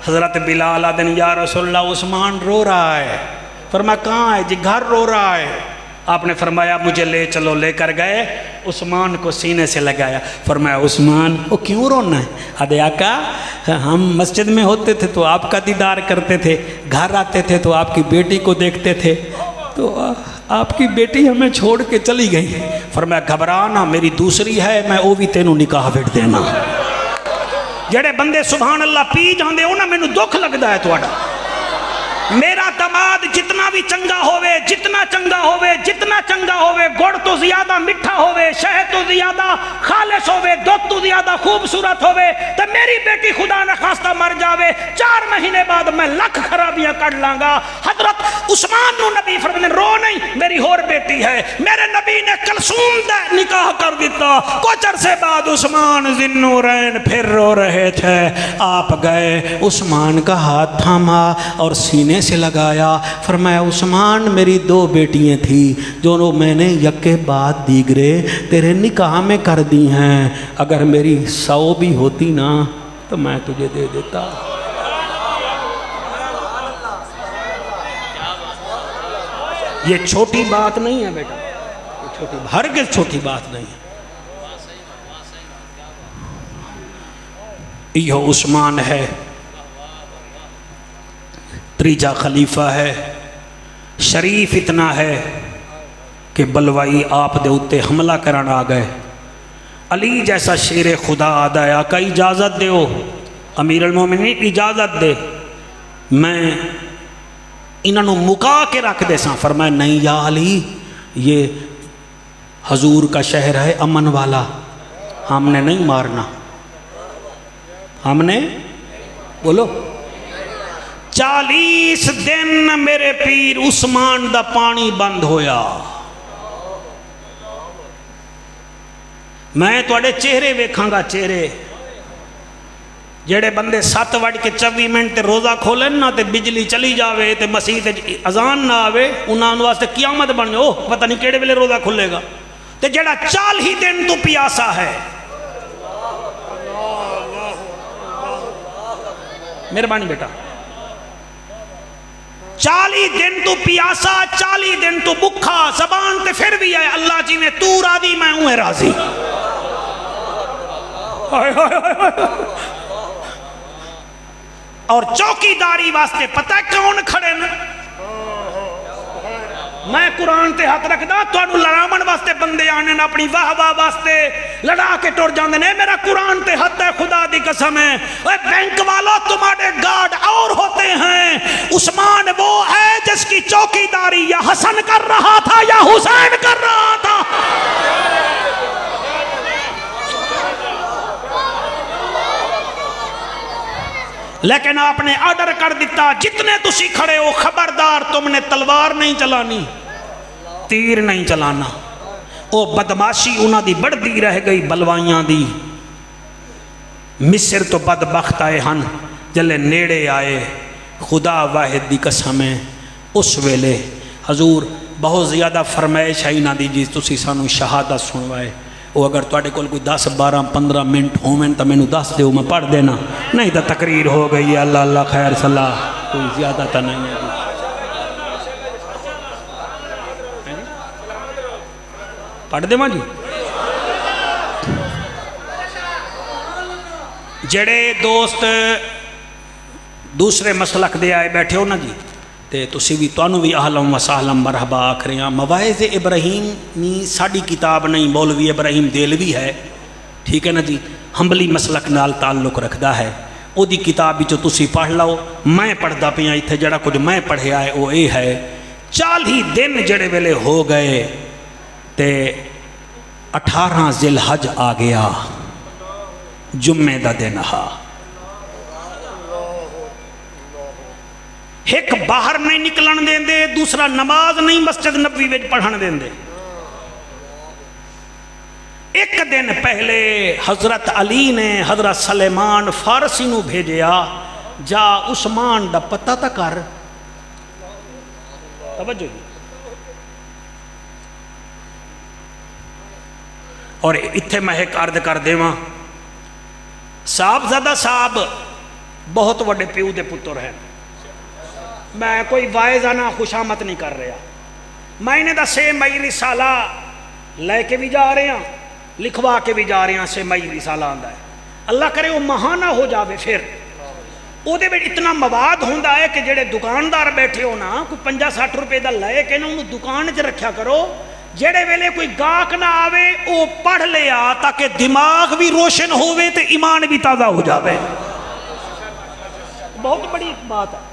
हज़रत बिलाल आदन या रसूलल्लाह उस्मान रो रहा है। फरमाया कहाँ है जी? घर रो रहा है। आपने फरमाया मुझे ले चलो। लेकर गए, उस्मान को सीने से लगाया। फरमाया उस्मान वो क्यों रोना है? अरे आका हम मस्जिद में होते थे तो आपका दीदार करते थे, घर आते थे तो आपकी बेटी को देखते थे, तो आपकी बेटी हमें छोड़ के चली गई। फरमाया घबराना मेरी दूसरी है, मैं वो भी तेनू निकाह भेज देना। जेड़े बंदे सुभान अल्लाह पी जाते हो ना, मैनू दुख लगता है तुहाडा। मेरा दमाद जितना भी चंगा होवे, जितना चंगा होवे, जितना चंगा होवे, गुड़ तो ज्यादा मिठा होवे, शहद तो ज्यादा खालिस होवे, दूध तो ज्यादा खूबसूरत होवे, तो मेरी बेटी खुदा न खास्ता मर जावे, 4 महीने बाद मैं लख खराबियां कर लांगा। हजरत उस्मान नु नबी फरमाते रो नहीं, मेरी होर बेटी है। मेरे नबी ने कलसूम दा निकाह कर दिता। कुछ अरसे बाद उस्मान ज़िन्नूरैन फिर रो रहे थे। आप गए, उस्मान का हाथ थामा और सीने से लगाया। फरमाया उस्मान मेरी 2 बेटियां थी जो मैंने यके बाद दीगरे तेरे निकाह में कर दी हैं। अगर मेरी 100 भी होती ना तो मैं तुझे दे देता। ये छोटी बात नहीं है बेटा, ये छोटी हरगिज़ छोटी बात नहीं है। यह उस्मान है, त्रीजा खलीफा है। शरीफ इतना है कि बलवाई आप दे उत्ते हमला करन आ गए। अली जैसा शेर खुदा आदा है, आका इजाज़त दो, अमीर अल मोमिनीन इजाज़त दे, मैं इन्हों मुका के रख दे सा। फरमाया नहीं या अली, ये हजूर का शहर है अमन वाला, हमने नहीं मारना, हमने बोलो 40 दिन मेरे पीर उस्मान दा पानी बंद होया। मैं तुहाडे चेहरे वेखांगा, चेहरे जेड़े बंदे 7:24 रोज़ा खोलन ना ते बिजली चली जावे ते मसीह अजान ना आवे, उन्होंने वास्ते कियामत बन जाओ, पता नहीं केड़े वेले रोज़ा खुलेगा। ते जेड़ा 40 दिन तू प्यासा है, मेहरबानी बेटा 40 दिन तू पियासा, 40 दिन तू भुखा, जबान ते फिर भी है अल्लाह जी में तू राजी मैं हूं राजी। और चौकीदारी वास्ते पता कौन खड़े न? मैं कुरान ते हाथ रखदा, तुहानू लड़ावन वास्ते बंदे आने न, अपनी वाह वाह वास्ते लड़ा के टुर जाते ने। मेरा कुरान ते हाथ है, खुदा दी कसम है। ओए बैंक वालों, तुम्हारे गार्ड और होते हैं। उस्मान वो है जिसकी चौकीदारी या हसन कर रहा था या हुसैन कर रहा था। लेकिन आपने ऑर्डर कर दिता, जितने तुसी खड़े हो खबरदार, तुमने तलवार नहीं चलानी, तीर नहीं चलाना। वो बदमाशी उन्होंने बढ़ती रह गई, बलवाइयां दी। मिस्र तो बदबख्त आए हैं, जले नेड़े आए, खुदा वाहिद दी कसम है, उस वेले हजूर बहुत ज़्यादा फरमाइश है इन्हों की जी तुसी सानू शहादत सुनवाए। वो अगर तुहाडे कोल कोई 10, 12, 15 मिनट होवन तो मैनू दस दो, मैं पढ़ देना, नहीं तो तकरीर हो गई है। अल्लाह अल्लाह खैर सलाह, कोई ज़्यादा तो नहीं है। पढ़ देवा जी। जड़े दोस्त दूसरे मसलक दे आए बैठे हो ना जी, तो तुसी भी तुहानू भी आहलम वसाहलम मरहबा आख रहे हैं। मवाइज़ इब्राहीम नी साड़ी किताब नहीं, मौलवी इब्राहीम देलवी है, ठीक है ना जी, हंबली मसलक नाल ताल्लुक रखता है। ओदी किताब विचों तुसी पढ़ लो, मैं पढ़दा पिया इत्थे जड़ा कुछ मैं पढ़िया है वो ये है। 40 दिन जड़े वेले हो गए ते 18 जिलहज आ गया, जुम्मे दा दिन हा। एक बाहर नहीं निकलन देंदे, दूसरा नमाज नहीं मस्जिद नबी विच पढ़न देंदे। एक दिन पहले हजरत अली ने हजरत सलेमान फारसी नू भेजिया, जा उस्मान दा पता तो कर। तवज्जो जी। और इत्थे मैं एक अर्ज कर देवां, साहबजादा साहब बहुत वड्डे प्यू दे पुत्र हैं। मैं कोई वायजाना खुशामत नहीं कर रहा, मैं इन्हें दा 6 मई रिसाला लैके भी जा रहे हैं, लिखवा के भी जा रहे हैं। 6 मई रिसाला आंदा है, अल्लाह करे वो महाना हो जाए। फिर ਉਹਦੇ ਵਿੱਚ इतना मवाद होंदा है कि जेडे दुकानदार बैठे हो ना, कोई 50-60 रुपए का लैके ना उन्होंने दुकान च रखा करो, जेड़े वेले कोई गाहक ना आवे वो पढ़ लिया, ताकि दिमाग भी रोशन होवे ते ईमान भी ताज़ा हो जाए। बहुत बड़ी बात है।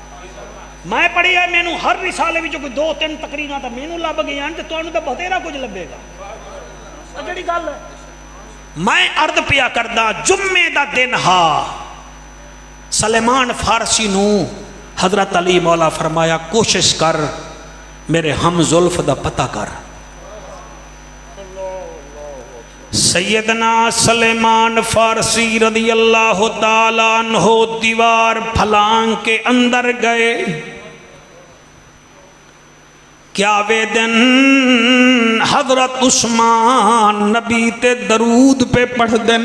मैं पढ़ी है, मैनू हर रिसाले में कोई 2-3 तकरीरां तो मैनू लभ गई, तो तुहानू तो बथेरा कुछ लभेगा। जी गल है, मैं अर्द पिया करदा, जुम्मे दा दिन हा। सलेमान फारसी नू हजरत अली मौला फरमाया, कोशिश कर मेरे हम जुल्फ दा पता कर। सैयदना सलेमान फारसी रदी अल्लाह ताला अन्हो दीवार फलांग के अंदर गए। क्या वे दिन हजरत उस्मान नबी ते दरूद पे पढ़ दिन।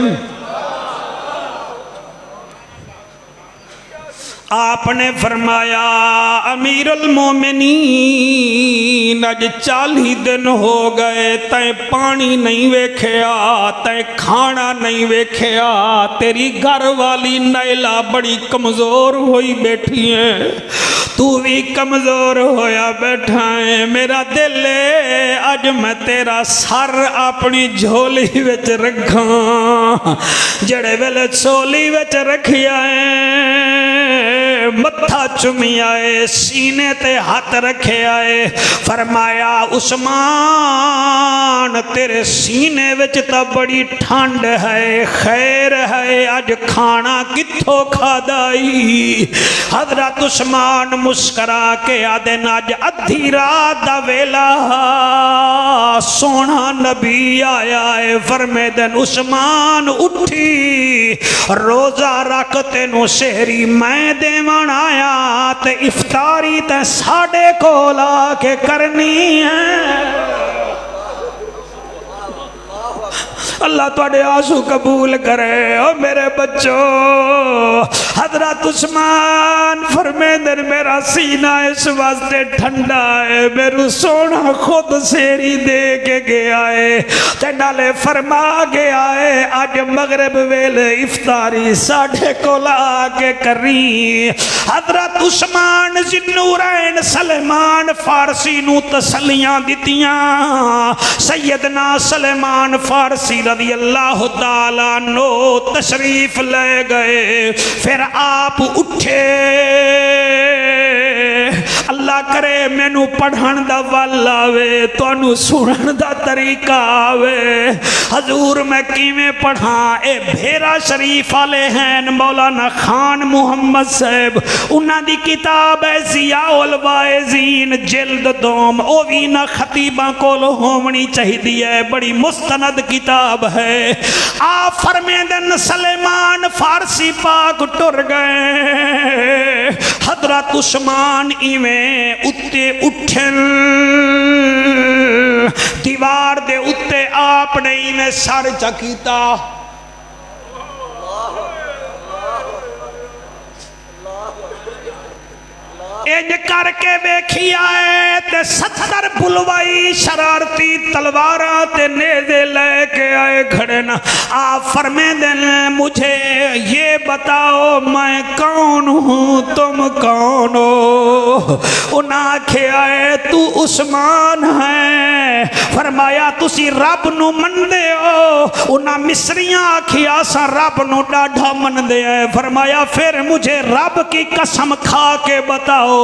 आपने फरमाया, अमीरुल मोमिनीन अज 40 दिन हो गए, तै पानी नहीं वेख्या, तै खाना नहीं वेख्या, तेरी घर वाली नैला बड़ी कमज़ोर होई बैठी है, तू भी कमज़ोर होया बैठा है। मेरा दिल है अज मैं तेरा सर अपनी झोली विच रखा, जड़े वेले झोली विच रखिया है, मत्था चुमिया है, सीने ते हाथ रखे आए। फरमाया, उस्मान तेरे सीने विच तो बड़ी ठंड है, खैर है अज खाना कित्थों खादाई। हजरत उस्मान मुस्करा के आदन, अज अद्धी रात दा वेला सोना नबी आया है। फरमेदन, उस्मान उठी, रोजा रख तेनू शहरी मैं देवन आया, ते इफ्तारी ते साडे कोल आके करनी है। अल्लाह तुहाडे आंसू कबूल करे। ओ मेरे बच्चों, हजरत उस्मान फरमांदे मेरा सीना इस वास्ते ठंडा है, मेरू सोना खुद सेरी दे के गया है ते नाले फरमा गया है अज मगरिब वेले इफ्तारी साढ़े कोल आके करी। हजरत उस्मान जिन्नूरैन सलेमान फारसी नू तसल्लियां दित्तियां। सैयदना सलेमान फारसी रज़ी अल्लाह तआला नो तशरीफ ले गए। फिर आप उठे, अल्लाह करे मैनू पढ़न दा वल आवे, तुहानू सुनन दा तरीका आवे। हजूर मैं किवें पढ़ा? ए भेरा शरीफ वाले हैं मौलाना खान मुहम्मद साहब, उन्हां दी किताब है ज़ियाउल वाइज़ीन जिल्द दोम, ओ भी ना खतीबा कोल होवनी चाहिदी है, बड़ी मुस्तनद किताब है। आप फरमांदे सलेमान फारसी पाक टुर गए। हजरत उस्मान इवें उत्ते उठन, दीवार दे उत्ते आपने इवें सर चकीता। इंज करके वेखिया है ते 70 बुलवाई शरारती तलवारा ते नेज़े लेके आए खड़े न। आप फरमाते हैं मुझे ये बताओ मैं कौन हूँ, तुम कौन हो? उन्हें आखिया है तू उस्मान है। फरमाया तुसी रब नू मनदे हो? उन्हें मिस्रियां आखिया सा रब नू डाढ़ा मनदे है। फरमाया फिर मुझे रब की कसम खा के बताओ,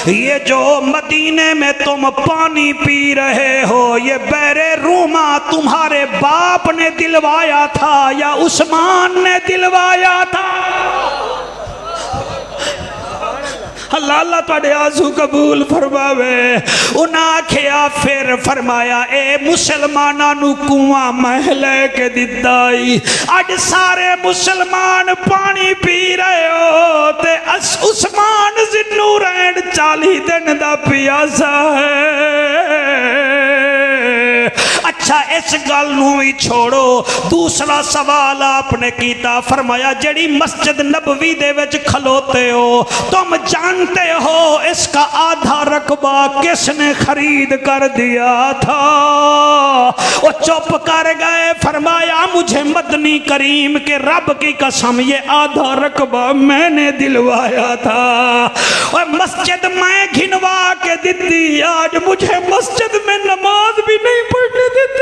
ये जो मदीने में तुम पानी पी रहे हो ये बैरे रूमा तुम्हारे बाप ने दिलवाया था या उस्मान ने दिलवाया था? अल्लाह अल्लाह तुहाडे आंसू कबूल फरमावे। उन्हें आखिया फिर फरमाया ए मुसलमाना नू कुआं मैं लेके दिता ही, अज सारे मुसलमान पानी पी रहे हो ते उस्मान ज़िन्नूरैन 40 दिन दा प्यासा है। अच्छा इस गल नू ही छोड़ो, दूसरा सवाल आपने किया। फरमाया जड़ी मस्जिद नबवी दे विच खलोते हो तुम जानते हो इसका आधा रकबा किसने खरीद कर दिया था? वो चुप कर गए। फरमाया मुझे मदनी करीम के रब की कसम ये आधा रकबा मैंने दिलवाया था और मस्जिद मैं घिनवा के दी। आज मुझे मस्जिद में नमाज भी नहीं पढ़ने देते।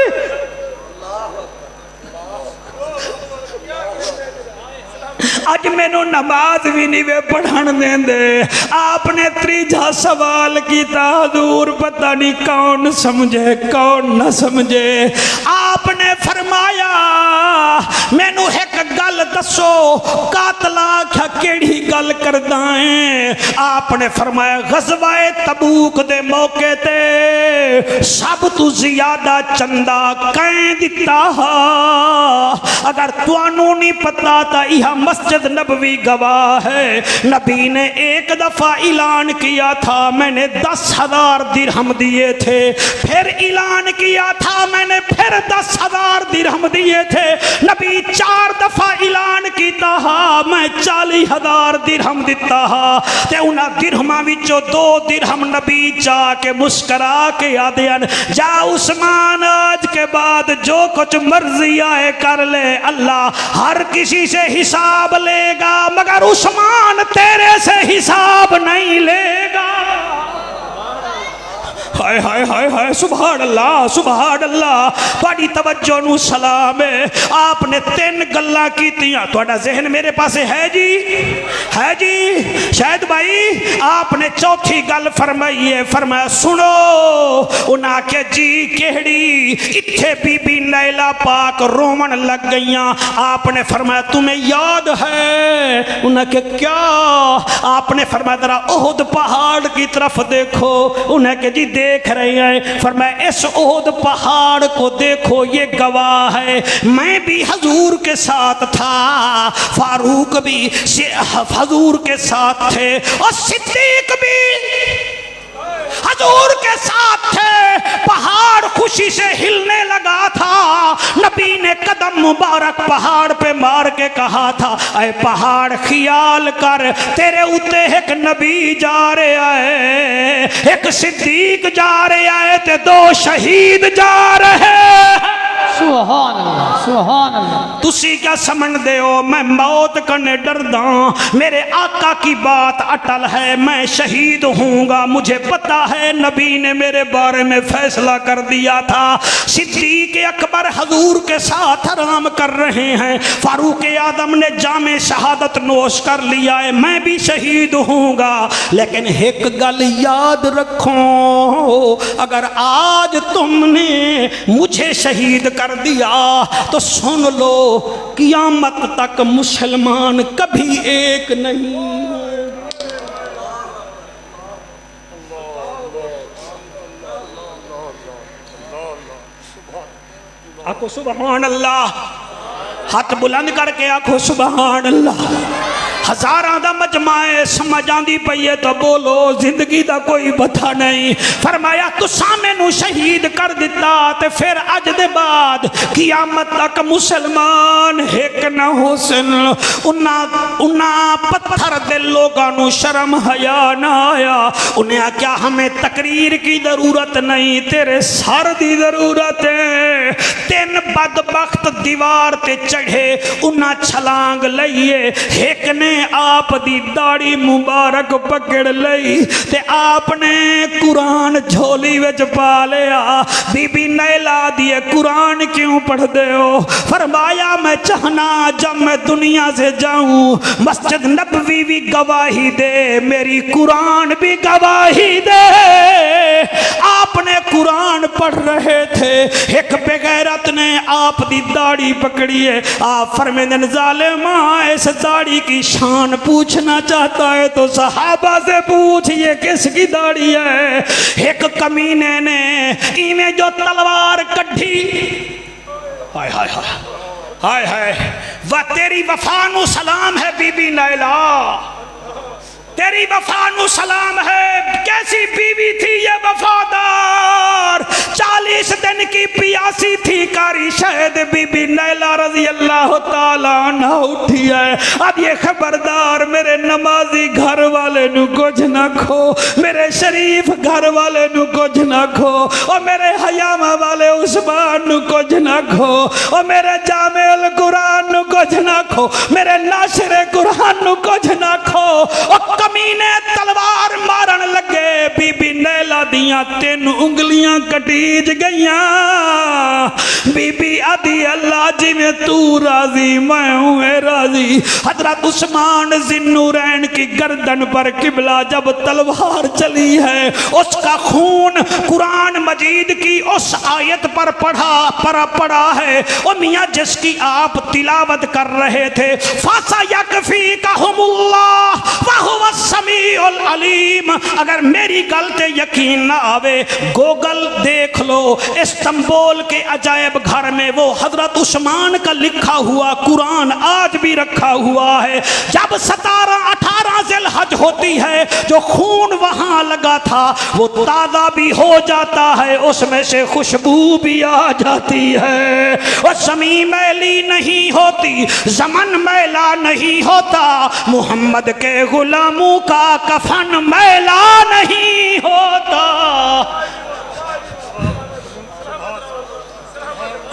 अज मैनू नमाज भी नहीं वे पढ़न देंदे। आपने तीजा सवाल किया हजूर पता नहीं कौन समझे कौन न समझे। आपने फरमाया मैनू एक गल दसो, कातला आख्या केड़ी गल करदा है? आपने फरमाया गज़वाए तबूक दे मौके ते सब तू ज्यादा चंदा कैं दिता? अगर तुहानू नहीं पता तो यह मस्जिद नबवी गवाह है। नबी ने एक दफा ऐलान किया था मैंने 10,000 दिरहम दिए थे, फिर ऐलान किया था मैंने फिर 10,000 दिरहम दिए थे। नबी 4 दफा ऐलान किया मैं 40,000 दिरहम दिता ते उन्हां दिरहमां विचों 2 दिरहम नबी चा के मुस्करा के आदे जा उस्मान आज के बाद जो कुछ मर्जी आए कर ले, अल्लाह हर किसी से हिसाब लेगा मगर उस्मान तेरे से हिसाब नहीं लेगा। हाय हाय हाय हाय सुभान अल्लाह सुभान अल्लाह। थोड़ी तवज्जो नू सलाम है। आपने 3 गल्लां कीतियां, थोड़ा जहन मेरे पास है जी, है जी शायद भाई। आपने चौथी गल फरमाई है, फरमाया सुनो। उन्हें आख्या जी केड़ी? इत्थे बीबी नैला पाक रोवन लग गईयां। आपने फरमाया तुम्हें याद है? उन्हें आख्या क्या? आपने फरमाया जरा ओहद पहाड़ की तरफ देखो। उन्हें आख्या जी देख रहे हैं। फरमाया इस ओहद पहाड़ को देखो ये गवाह है मैं भी हजूर के साथ था, फारूक भी हजूर के साथ थे और सिद्दीक भी हजूर के साथ थे। पहाड़ खुशी से हिलने लगा था। नबी ने कदम मुबारक पहाड़ पे मार के कहा था, ऐ पहाड़ ख्याल कर, तेरे उत्ते एक नबी जा रहा है, एक सिद्दीक जा रहा है, ते दो शहीद जा रहे हैं। सुभान अल्लाह, सुभान अल्लाह। तुसी क्या समझते हो मैं मौत करने डरदा? मेरे आका की बात अटल है, मैं शहीद हूँगा। मुझे पता है नबी ने मेरे बारे में फैसला कर दिया था। सिद्दीक अकबर हजूर के साथ आराम कर रहे हैं, फारूक आदम ने जामे शहादत नोश कर लिया है, मैं भी शहीद हूँगा। लेकिन एक गल याद रखो, अगर आज तुमने मुझे शहीद कर दिया तो सुन लो, कियामत तक मुसलमान कभी एक नहीं। आखो सुभान अल्लाह, हाथ बुलंद करके आखो सुभान अल्लाह। हजारां दा मजमाए समझ आंदी पई है तो बोलो, जिंदगी दा कोई पता नहीं। फरमाया तुसा मैनू शहीद कर दिता ते फिर अज दे बाद कियामत तक मुसलमान एक ना हो सन। उन्ना पत्थर दे लोगां नू शर्म हया ना आया। उन्हें आख्या हमें तकरीर की जरूरत नहीं, तेरे सर दी जरूरत है। तीन बदबख्त दीवार ते चढ़े, उन्ना छलांग लईए, एक ने आप दी दाढ़ी मुबारक पकड़ लई ते आपने कुरान झोली विच पा लिया। बीबी नैला दिए कुरान क्यों पढ़ते हो? फरमाया मैं चाहना जब मैं दुनिया से जाऊं मस्जिद नबवी भी गवाही दे, मेरी कुरान भी गवाही दे। आपने कुरान पढ़ रहे थे, एक बेगैरत ने आप दी दाढ़ी पकड़ी है। आप फरमाते जालिमा इस दाढ़ी की शान पूछना चाहता है तो सहाबा से पूछ, ये किसकी दाढ़ी है? एक कमीने ने इमें जो तलवार कढ़ी, हाय हाय हाय हाय हाय, वह तेरी वफा नु सलाम है बीबी नैला, तेरी वफा नु सलाम है। कैसी बीवी थी ये वफादार, 40 दिन की पियासी थी कारी शहद बीबी नैला रजी अल्लाह ताला अन्हा उठी है। अब ये खबरदार मेरे नमाजी घर वाले नु कुछ ना खो, मेरे शरीफ घर वाले नु कुछ ना खो, और मेरे हयामा वाले उस्मान नु कुछ ना खो, और मेरे जामेल कुरान नु कुछ ना खो, मेरे नाशरे कुरान नु कुछ ना खो। और कमीने तलवार मारन लगे, बीबी नैला दियां 3 उंगलियां कटीज गईयां। बीबी आदि अल्लाह जी में तू राजी मैं हूँ राजी। हजरत उस्मान जिन्नूरैन की गर्दन पर किबला जब तलवार चली है, उसका खून कुरान मजीद की उस आयत पर पड़ा है, और मियाँ जिसकी आप तिलावत कर रहे थे, फासा यकफीकहुमुल्लाह व हुवा समीउल अलीम। अगर मेरी गल ते यकीन ना आवे, गूगल देख लो, इस्तांबुल के अजायब घर में वो हजरत उस्मान का लिखा हुआ कुरान आज भी रखा हुआ है। जब 17-18 ज़िलहज होती है, जो खून वहां लगा था वो ताज़ा भी हो जाता है, उसमें से खुशबू भी आ जाती है। और ज़मीं मैली नहीं होती, ज़मन मैला नहीं होता, मोहम्मद के गुलामों का कफन मैला नहीं होता।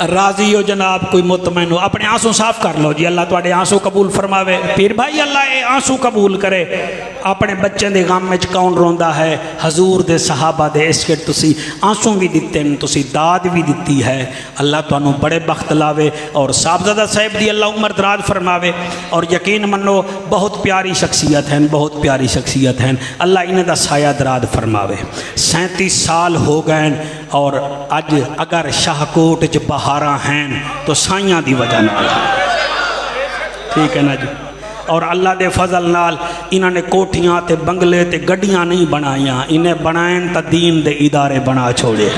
राजी हो जनाब, कोई मुतमैन हो? अपने आंसू साफ कर लो जी, अल्लाह तुहाडे आंसू कबूल फरमावे। पीर भाई अल्लाह ये आंसू कबूल करे। अपने बच्चे दे गम में कौन रोंदा है? हजूर दे सहाबा दे इश्क तुसी आंसू भी दिते, तुसी दाद भी दिती है। अल्लाह तुहानू बड़े बख्त लावे और साहबजादा साहिब दी अल्लाह उम्र दराज फरमावे। और यकीन मनो बहुत प्यारी शख्सियत हैं, बहुत प्यारी शख्सियत हैं। अल्लाह इन्हें दा साया दराज फरमावे। 37 साल हो गए और अज अगर शाहकोट च बहारा हैं तो साइयां दी वजह नाल, ठीक है ना जी। और अल्लाह दे फजल नाल इन्होंने कोठियां ते बंगले ते गड्डियां नहीं बनाइया, इन्हें बनाएन तो दीन दे इदारे बना छोड़े।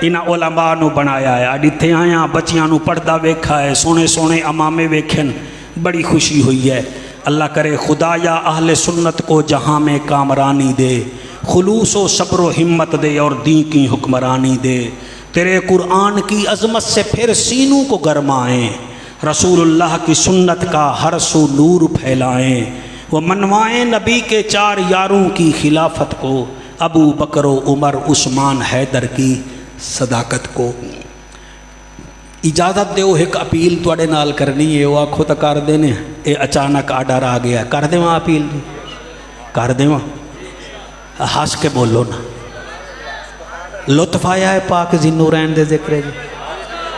इन्हां उलमा नू बनाया है। अज इत्थे आया बच्चियां नू पढ़दा वेखा है, सोने सोने अमामे वेखन, बड़ी खुशी हुई है। अल्लाह करे खुदाया अहले सुन्नत को जहाँ में कामरानी दे, खुलूस व सब्र व हिम्मत दे और दी की हुक्मरानी दे। तेरे कुरान की अजमत से फिर सीनों को गरमाएं, रसूलुल्लाह की सुन्नत का हर सू नूर फैलाएं। वो मनवाएं नबी के 4 यारों की खिलाफत को, अबू बकर उमर उस्मान हैदर की सदाकत को। इजाज़त दो एक अपील तुहाडे नाल करनी है। वो आखो तो कर देने, ये अचानक आर्डर आ गया, कर देवां अपील जी, कर देवां। हस के बोलो ना, लुत्फ आया है पाक जिन्नू रहन दे जिक्र जी।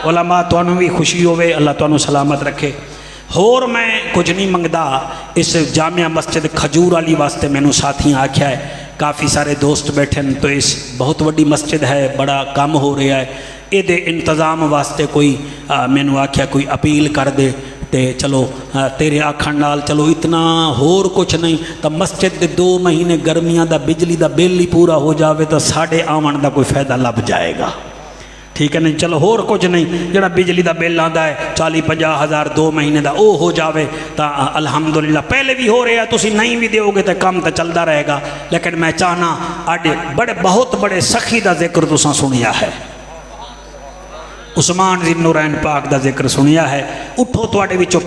उलमा तुहानू भी खुशी होवे, अल्लाह तुहानू सलामत रखे। होर मैं कुछ नहीं मंगदा। इस जामिया मस्जिद खजूर वाली वास्ते मैनू साथियाँ आख्या है, काफ़ी सारे दोस्त बैठे हैं, तो इस बहुत वड्डी मस्जिद है, बड़ा काम हो रहा है, ये इंतज़ाम वास्ते कोई मैनू आख्या कोई अपील कर दे। तो चलो तेरे आखण नाल चलो इतना होर कुछ नहीं तो मस्जिद के 2 महीने गर्मियां का बिजली का बिल ही पूरा हो जाए तो साढ़े आवन का कोई फायदा लभ जाएगा। ठीक है नहीं, चलो होर कुछ नहीं, जरा बिजली का बिल आता है 40-50 हज़ार 2 महीने का, वो हो जाए तो अलहमदुलिल्लाह। पहले भी हो रहा, तुसी नहीं भी दोगे तो काम तो चलता रहेगा। लेकिन मैं चाहना अज बहुत बड़े सखी का जिक्र तुसां सुनिया है, उस्मान ज़िन्नुरैन पाक का जिक्र सुनिया है। उठो तुहाडे विचों